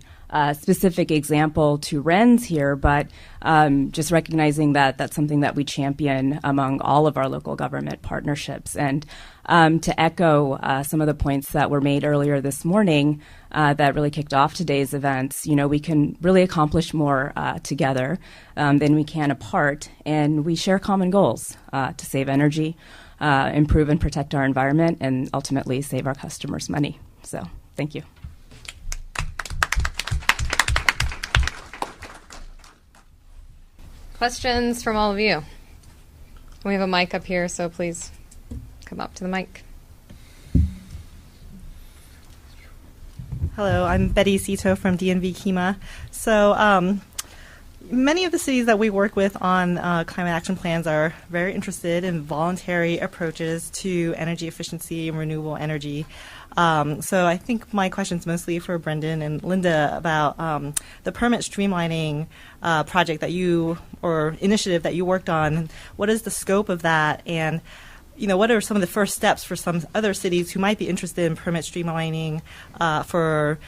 specific example to RENs here, but just recognizing that that's something that we champion among all of our local government partnerships. And to echo some of the points that were made earlier this morning that really kicked off today's events, we can really accomplish more together than we can apart, and we share common goals to save energy, improve and protect our environment, and ultimately save our customers money. So thank you. Questions from all of you? We have a mic up here, so please come up to the mic. Hello, I'm Betty Cito from DNV KEMA. So many of the cities that we work with on climate action plans are very interested in voluntary approaches to energy efficiency and renewable energy. So I think my question is mostly for Brendan and Linda about the permit streamlining project that or initiative that you worked on. What is the scope of that? And, what are some of the first steps for some other cities who might be interested in permit streamlining for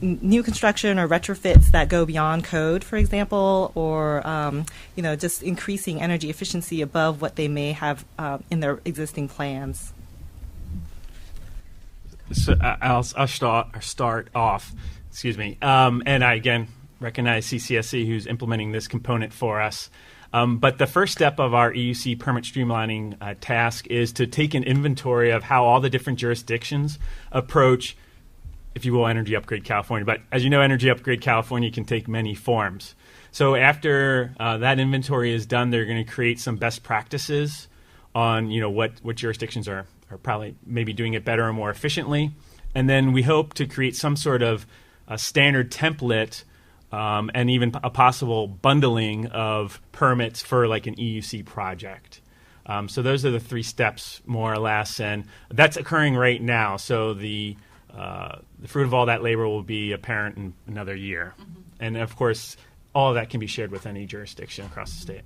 new construction or retrofits that go beyond code, for example, or, just increasing energy efficiency above what they may have in their existing plans? So I'll start off. Excuse me. And I again recognize CCSC who's implementing this component for us. But the first step of our EUC permit streamlining task is to take an inventory of how all the different jurisdictions approach if you will, Energy Upgrade California. But as you know, Energy Upgrade California can take many forms. So after that inventory is done, they're going to create some best practices on what jurisdictions are probably maybe doing it better or more efficiently. And then we hope to create some sort of a standard template and even a possible bundling of permits for like an EUC project. So those are the 3 steps, more or less, and that's occurring right now. So the fruit of all that labor will be apparent in another year. Mm-hmm. And, of course, all of that can be shared with any jurisdiction across the state.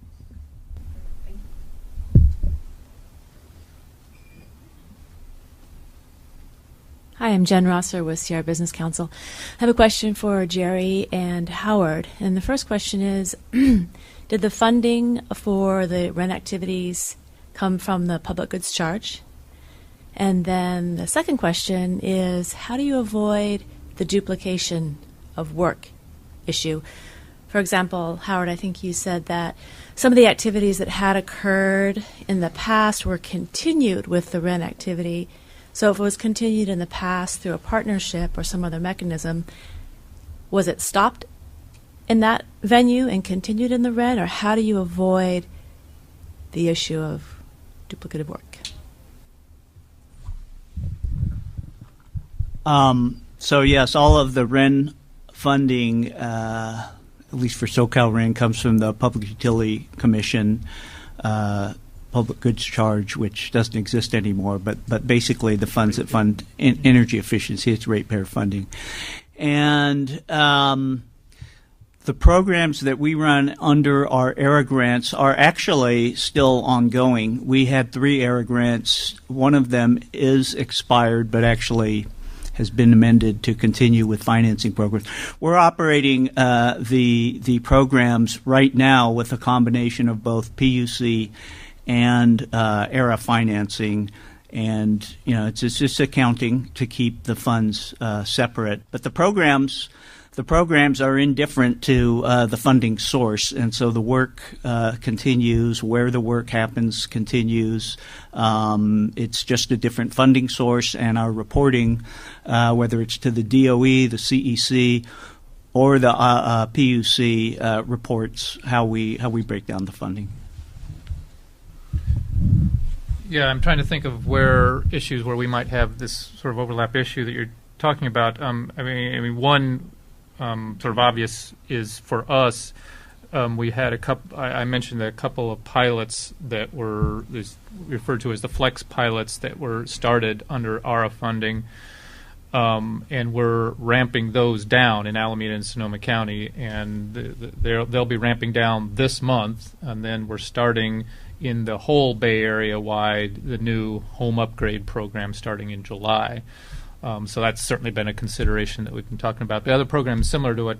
Hi, I'm Jen Rosser with Sierra Business Council. I have a question for Jerry and Howard. And the first question is, did the funding for the REN activities come from the public goods charge? And then the second question is, how do you avoid the duplication of work issue? For example, Howard, I think you said that some of the activities that had occurred in the past were continued with the REN activity. So if it was continued in the past through a partnership or some other mechanism, was it stopped in that venue and continued in the REN, or how do you avoid the issue of duplicative work? So yes, all of the REN funding, at least for SoCal REN, comes from the Public Utility Commission public goods charge, which doesn't exist anymore, but basically the funds that fund energy efficiency, it's ratepayer funding. And the programs that we run under our ERA grants are actually still ongoing. We had 3 ERA grants. One of them is expired, but actually has been amended to continue with financing programs. We're operating the programs right now with a combination of both PUC and ERA financing, and it's just accounting to keep the funds separate. But the programs are indifferent to the funding source, and so the work continues. Where the work happens continues. It's just a different funding source, and our reporting, whether it's to the DOE, the CEC, or the PUC, reports how we break down the funding. Yeah, I'm trying to think of issues where we might have this sort of overlap issue that you're talking about. I mean, one sort of obvious is for us. We had a couple. I mentioned a couple of pilots that were referred to as the flex pilots that were started under ARA funding, and we're ramping those down in Alameda and Sonoma County, and they'll be ramping down this month, and then we're starting in the whole Bay Area wide the new home upgrade program starting in July. So that's certainly been a consideration that we've been talking about. The other program is similar to what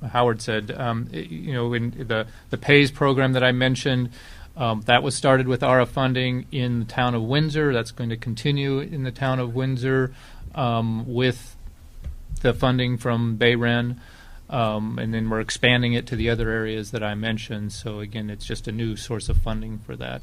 Howard said. In the PAYS program that I mentioned, that was started with ARA funding in the town of Windsor. That's going to continue in the town of Windsor with the funding from BayREN. And then we're expanding it to the other areas that I mentioned. So again, it's just a new source of funding for that.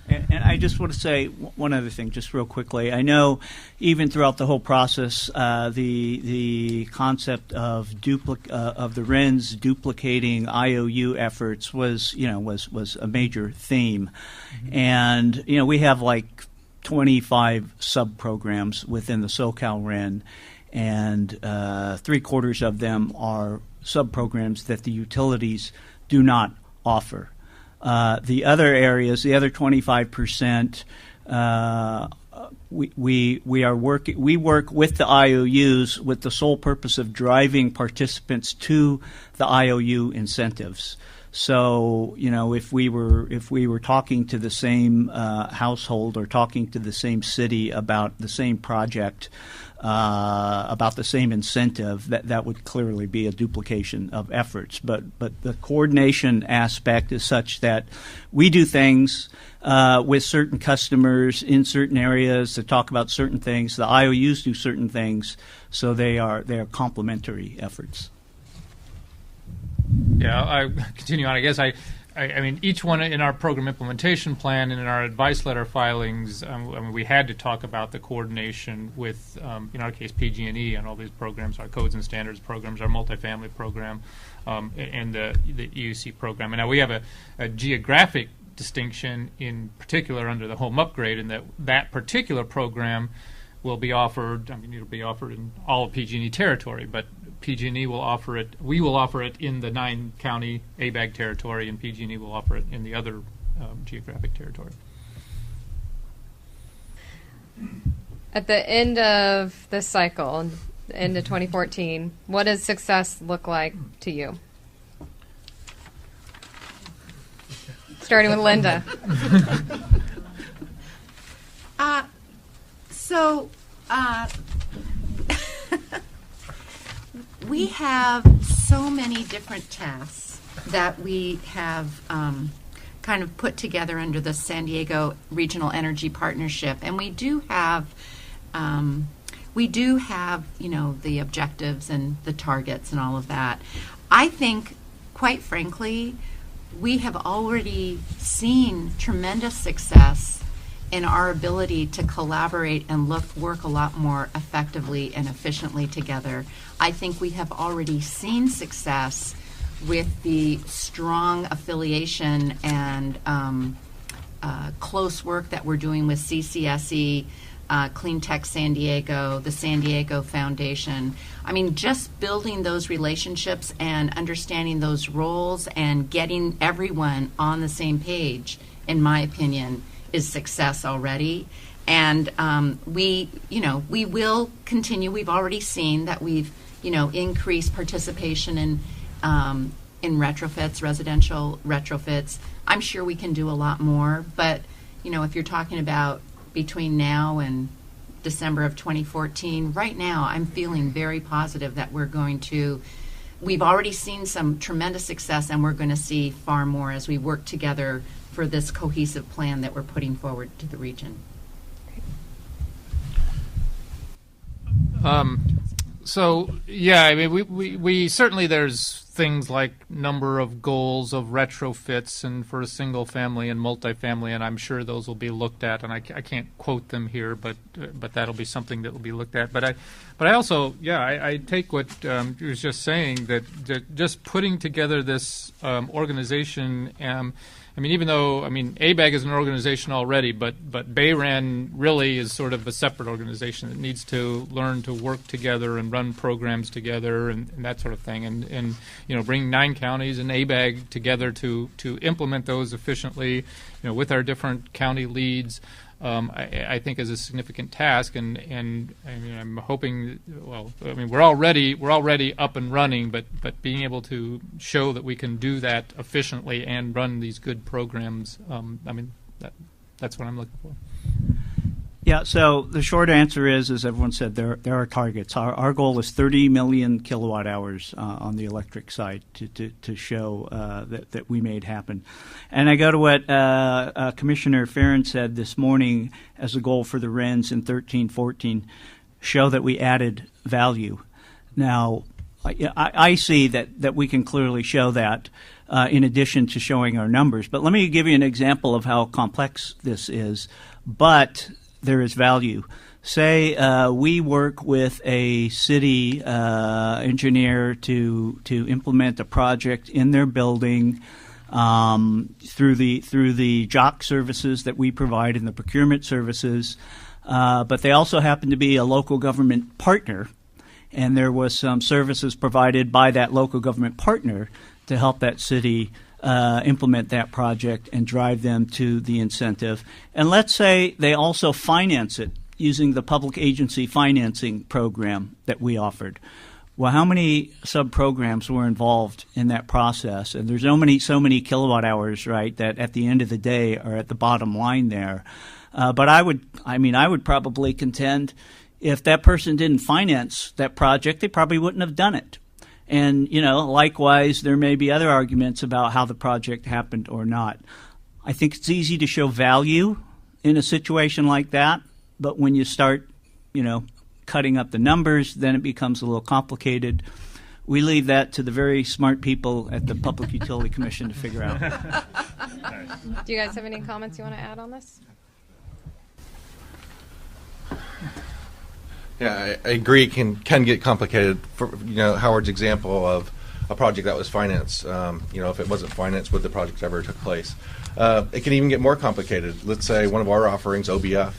And I just want to say one other thing, just real quickly. I know even throughout the whole process, the concept of the RENs duplicating IOU efforts was a major theme, and we have like 25 sub programs within the SoCal REN, and 3/4 of them are sub programs that the utilities do not offer. The other areas, the other 25%, we work with the IOUs with the sole purpose of driving participants to the IOU incentives. So, if we were talking to the same household or talking to the same city about the same project, about the same incentive, that would clearly be a duplication of efforts. But the coordination aspect is such that we do things with certain customers in certain areas to talk about certain things. The IOUs do certain things, so they are complementary efforts. Yeah, I continue on. I guess I mean, each one in our program implementation plan and in our advice letter filings, I mean, we had to talk about the coordination with, in our case, PG&E and all these programs, our codes and standards programs, our multifamily program, and the EUC program. And now we have a geographic distinction in particular under the home upgrade, in that particular program will be offered, I mean, it'll be offered in all of PG&E territory, but PG&E will offer it, we will offer it in the 9-county ABAG territory, and PG&E will offer it in the other geographic territory. At the end of this cycle, the end of 2014, what does success look like to you? Starting with Linda. We have so many different tasks that we have kind of put together under the San Diego Regional Energy Partnership, and we do have you know, the objectives and the targets and all of that. I think, quite frankly, we have already seen tremendous success in our ability to collaborate and work a lot more effectively and efficiently together. I think we have already seen success with the strong affiliation and close work that we're doing with CCSE, Clean Tech San Diego, the San Diego Foundation. I mean, just building those relationships and understanding those roles and getting everyone on the same page, in my opinion, is success already. And we will continue. We've already seen that we've, increased participation in retrofits, residential retrofits. I'm sure we can do a lot more, but, if you're talking about between now and December of 2014, right now I'm feeling very positive that we've already seen some tremendous success, and we're going to see far more as we work together for this cohesive plan that we're putting forward to the region. So, yeah, I mean, we certainly, there's things like number of goals of retrofits and for a single family and multifamily, and I'm sure those will be looked at, and I can't quote them here, but that'll be something that will be looked at. But I also, I take what you was just saying, that just putting together this organization, even though, ABAG is an organization already, but BayREN really is sort of a separate organization that needs to learn to work together and run programs together and that sort of thing. And bring 9 counties and ABAG together to implement those efficiently, with our different county leads, I think is a significant task. And I'm hoping, we're already up and running, but being able to show that we can do that efficiently and run these good programs, that's what I'm looking for. Yeah, so the short answer is, as everyone said, there are targets. Our goal is 30 million kilowatt hours on the electric side to show that we made happen. And I go to what Commissioner Farron said this morning as a goal for the RENs in 13-14, show that we added value. Now, I see that we can clearly show that in addition to showing our numbers. But let me give you an example of how complex this is. But there is value. Say we work with a city engineer to implement a project in their building through the JOC services that we provide and the procurement services, but they also happen to be a local government partner, and there was some services provided by that local government partner to help that city implement that project and drive them to the incentive. And let's say they also finance it using the public agency financing program that we offered. Well, how many sub-programs were involved in that process? And there's so many kilowatt hours, right, that at the end of the day are at the bottom line there. But I would probably contend if that person didn't finance that project, they probably wouldn't have done it. And, likewise, there may be other arguments about how the project happened or not. I think it's easy to show value in a situation like that, but when you start, cutting up the numbers, then it becomes a little complicated. we leave that to the very smart people at the Public Utility Commission to figure out. Do you guys have any comments you want to add on this? Yeah, I agree. It can get complicated. For Howard's example of a project that was financed. If it wasn't financed, would the project ever took place? It can even get more complicated. Let's say one of our offerings, OBF,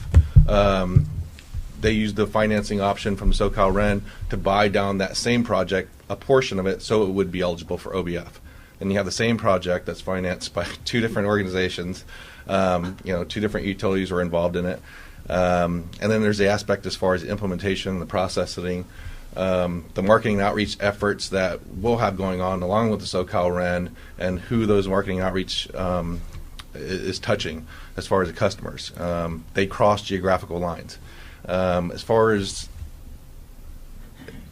they used the financing option from SoCal REN to buy down that same project, a portion of it, so it would be eligible for OBF. And you have the same project that's financed by two different organizations. Two different utilities were involved in it. And then there's the aspect as far as implementation, the processing, the marketing outreach efforts that we'll have going on along with the SoCal REN, and who those marketing outreach is touching as far as the customers. They cross geographical lines. As far as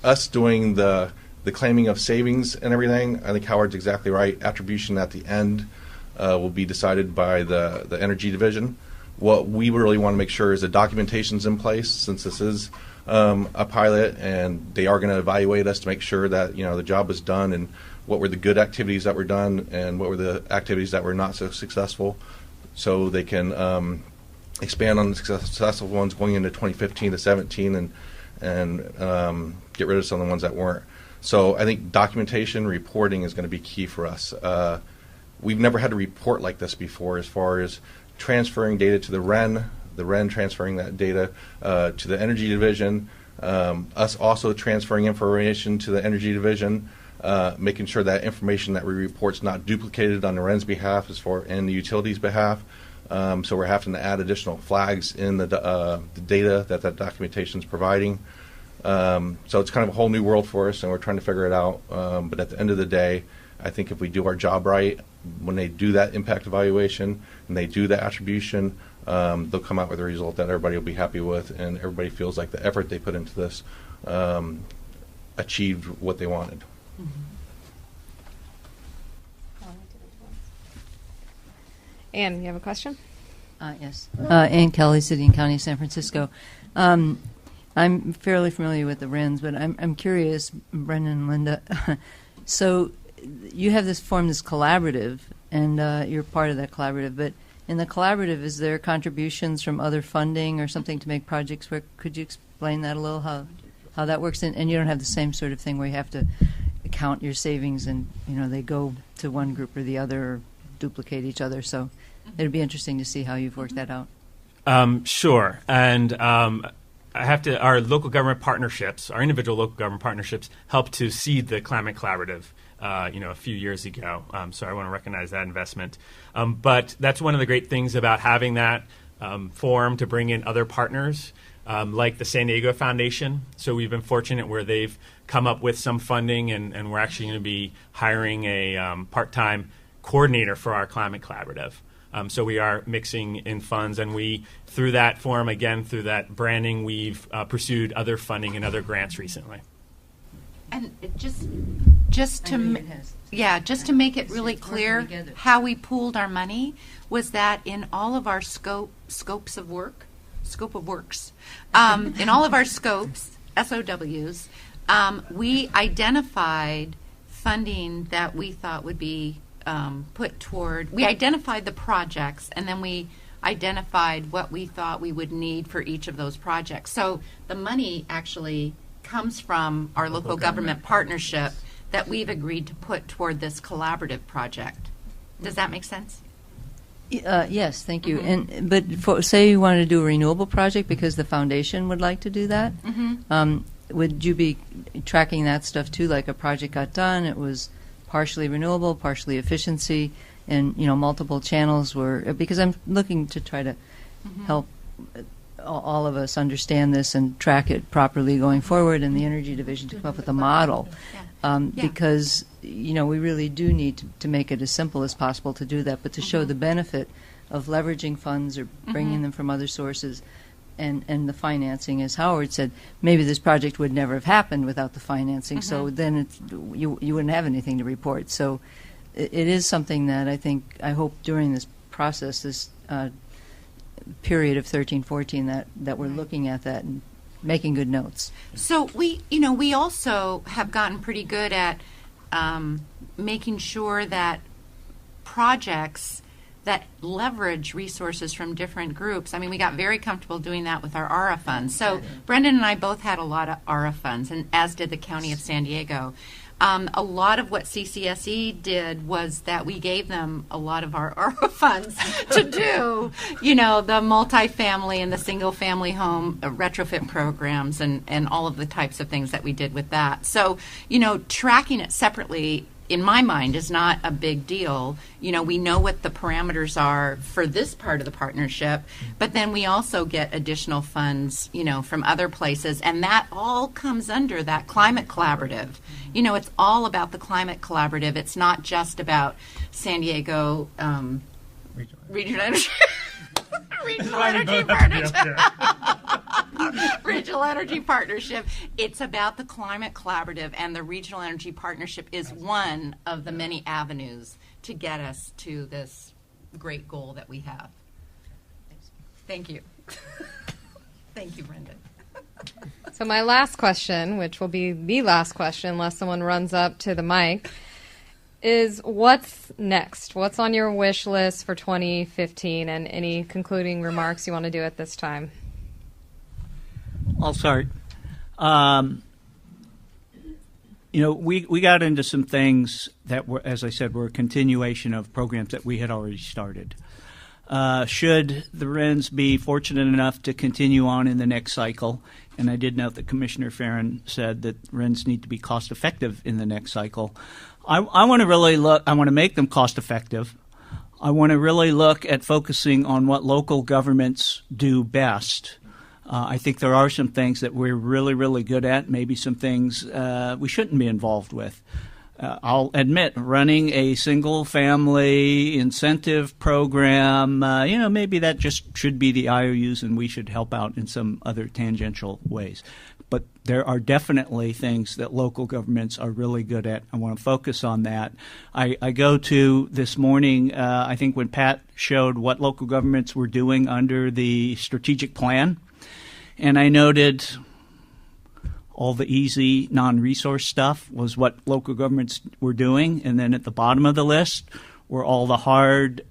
us doing the claiming of savings and everything, I think Howard's exactly right. Attribution at the end will be decided by the Energy Division. What we really want to make sure is the documentation's in place, since this is a pilot, and they are going to evaluate us to make sure that the job was done, and what were the good activities that were done and what were the activities that were not so successful, so they can expand on the successful ones going into 2015 to 17 and get rid of some of the ones that weren't. So I think documentation, reporting is going to be key for us. We've never had to report like this before, as far as transferring data to the REN transferring that data to the Energy Division, us also transferring information to the Energy Division, making sure that information that we report is not duplicated on the REN's behalf and the utility's behalf. So we're having to add additional flags in the data that documentation is providing. So it's kind of a whole new world for us, and we're trying to figure it out. But at the end of the day, I think if we do our job right, when they do that impact evaluation and they do the attribution, they'll come out with a result that everybody will be happy with, and everybody feels like the effort they put into this achieved what they wanted. Mm-hmm. Ann, you have a question? Yes. Ann Kelly, City and County of San Francisco. I'm fairly familiar with the RENs, but I'm curious, Brendan and Linda. So you have this collaborative, and you're part of that collaborative. But in the collaborative, is there contributions from other funding or something to make projects work? Could you explain that a little, how that works? And you don't have the same sort of thing where you have to count your savings and they go to one group or the other, or duplicate each other. So it'd be interesting to see how you've worked that out. Sure. And our local government partnerships, our individual local government partnerships, helped to seed the Climate Collaborative, a few years ago. So I want to recognize that investment. But that's one of the great things about having that forum to bring in other partners, like the San Diego Foundation. So we've been fortunate where they've come up with some funding, and we're actually going to be hiring a part-time coordinator for our Climate Collaborative. So we are mixing in funds, and through that forum, again, through that branding, we've pursued other funding and other grants recently. And just to make it really clear, how we pooled our money was that in all of our scope of works, in all of our scopes, SOWs, we identified funding that we thought would be put toward. We identified the projects, and then we identified what we thought we would need for each of those projects. So the money actually comes from our local government partnership that we've agreed to put toward this collaborative project. Does that make sense? Yes, thank you. Mm-hmm. But say you wanted to do a renewable project because the foundation would like to do that, would you be tracking that stuff too? Like a project got done, it was partially renewable, partially efficiency, and multiple channels were, because I'm looking to try to help all of us understand this and track it properly going forward, in the Energy Division to come up with a model. Because we really do need to make it as simple as possible to do that, but to show the benefit of leveraging funds or bringing them from other sources, and the financing, as Howard said, maybe this project would never have happened without the financing. So then you wouldn't have anything to report. So it is something that I hope during this process, this period of 13-14, that we're looking at that and making good notes. So we also have gotten pretty good at making sure that projects that leverage resources from different groups. I mean, we got very comfortable doing that with our ARA funds. So Brendan and I both had a lot of ARA funds, and as did the County of San Diego. A lot of what CCSE did was that we gave them a lot of our ARA funds to do, the multifamily and the single-family home retrofit programs and all of the types of things that we did with that. So, tracking it separately, in my mind, is not a big deal. We know what the parameters are for this part of the partnership, but then we also get additional funds, from other places, and that all comes under that climate collaborative. It's all about the climate collaborative. It's not just about San Diego regional energy. Regional Energy Partnership. Regional Energy Partnership. It's about the Climate Collaborative, and the Regional Energy Partnership is one of the many avenues to get us to this great goal that we have. Thank you. Thank you, Brendan. So my last question, which will be the last question unless someone runs up to the mic, is what's next? What's on your wish list for 2015, and any concluding remarks you want to do at this time? I'll start. We got into some things that were, as I said, were a continuation of programs that we had already started. Should the RENs be fortunate enough to continue on in the next cycle, and I did note that Commissioner Farron said that RENs need to be cost effective in the next cycle. I want to really look. I want to make them cost effective. I want to really look at focusing on what local governments do best. I think there are some things that we're really, really good at, maybe some things we shouldn't be involved with. I'll admit, running a single-family incentive program, maybe that just should be the IOUs and we should help out in some other tangential ways. But there are definitely things that local governments are really good at. I want to focus on that. I go to this morning, I think when Pat showed what local governments were doing under the strategic plan, and I noted all the easy non-resource stuff was what local governments were doing. And then at the bottom of the list were all the hard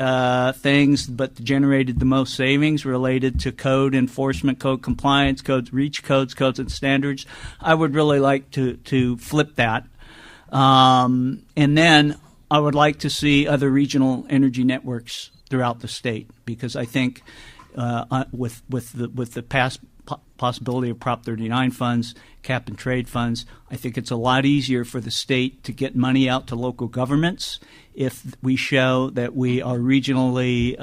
things, but generated the most savings related to code enforcement, code compliance, codes, reach codes, codes and standards. I would really like to flip that. And then I would like to see other regional energy networks throughout the state, because I think with the past possibility of Prop 39 funds, cap and trade funds, I think it's a lot easier for the state to get money out to local governments if we show that we are regionally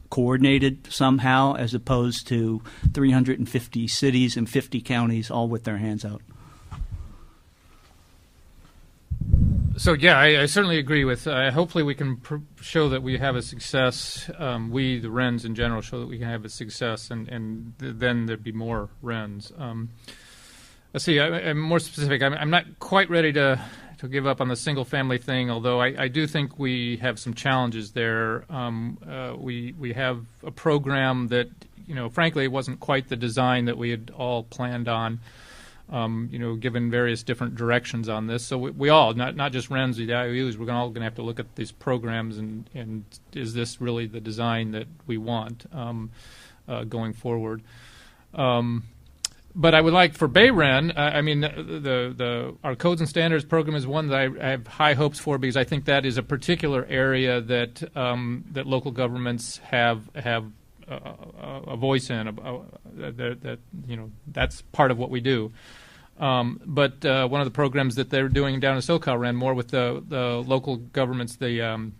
coordinated somehow, as opposed to 350 cities and 50 counties all with their hands out. So, yeah, I certainly agree with. Hopefully, we can show that we have a success. We, the RENs in general, show that we can have a success, and then there'd be more RENs. Let's see. I'm more specific. I'm not quite ready to give up on the single-family thing, although I do think we have some challenges there. We have a program that, frankly, it wasn't quite the design that we had all planned on. Given various different directions on this. So we all, not just RENs, the IOUs, we're all going to have to look at these programs and is this really the design that we want going forward? But I would like for BayREN, our codes and standards program is one that I have high hopes for, because I think that is a particular area that that local governments have a voice in. That's part of what we do. But one of the programs that they're doing down in SoCal REN, more with the local governments, the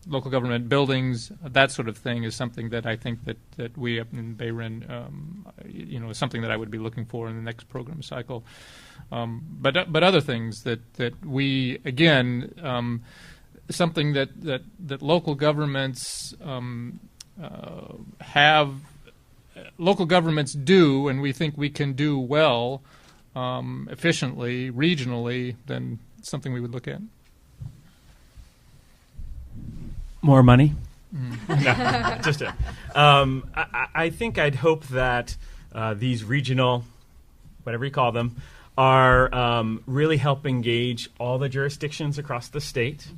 local government buildings, that sort of thing, is something that I think that we up in BayREN, is something that I would be looking for in the next program cycle. But other things that we, again, something that local governments local governments do, and we think we can do well, efficiently, regionally, then it's something we would look at. More money? No, just it. I think I'd hope that these regional, whatever you call them, are really help engage all the jurisdictions across the state.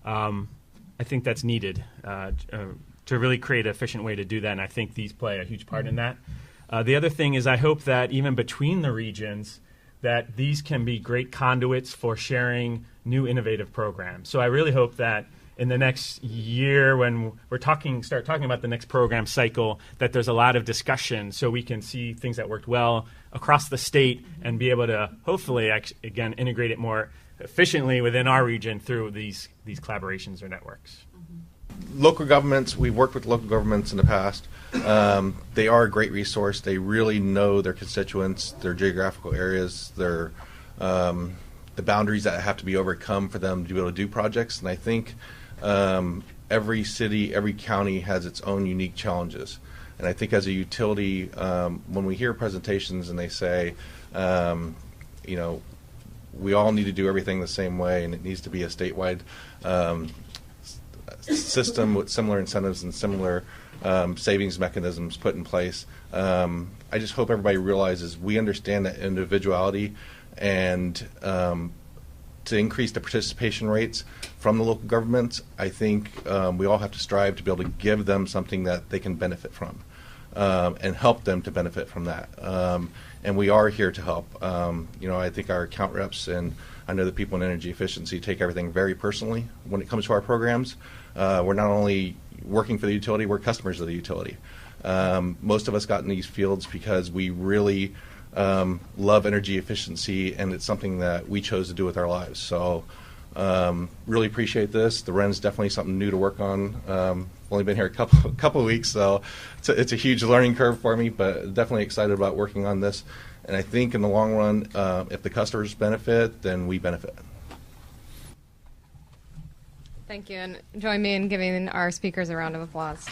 I think that's needed to really create an efficient way to do that, and I think these play a huge part in that. The other thing is I hope that even between the regions, that these can be great conduits for sharing new innovative programs. So I really hope that in the next year, when we're start talking about the next program cycle, that there's a lot of discussion so we can see things that worked well across the state and be able to hopefully, again, integrate it more efficiently within our region through these collaborations or networks. Local governments, we've worked with local governments in the past. They are a great resource. They really know their constituents, their geographical areas, their the boundaries that have to be overcome for them to be able to do projects. And I think every city, every county has its own unique challenges. And I think as a utility, when we hear presentations and they say, we all need to do everything the same way and it needs to be a statewide system with similar incentives and similar savings mechanisms put in place. I just hope everybody realizes we understand that individuality and to increase the participation rates from the local governments, I think we all have to strive to be able to give them something that they can benefit from and help them to benefit from that. And we are here to help. I think our account reps and I know that people in energy efficiency take everything very personally when it comes to our programs. We're not only working for the utility, we're customers of the utility. Most of us got in these fields because we really love energy efficiency, and it's something that we chose to do with our lives. So really appreciate this. The REN's definitely something new to work on. Only been here a couple of weeks, so it's a huge learning curve for me, but definitely excited about working on this. And I think in the long run, if the customers benefit, then we benefit. Thank you, and join me in giving our speakers a round of applause.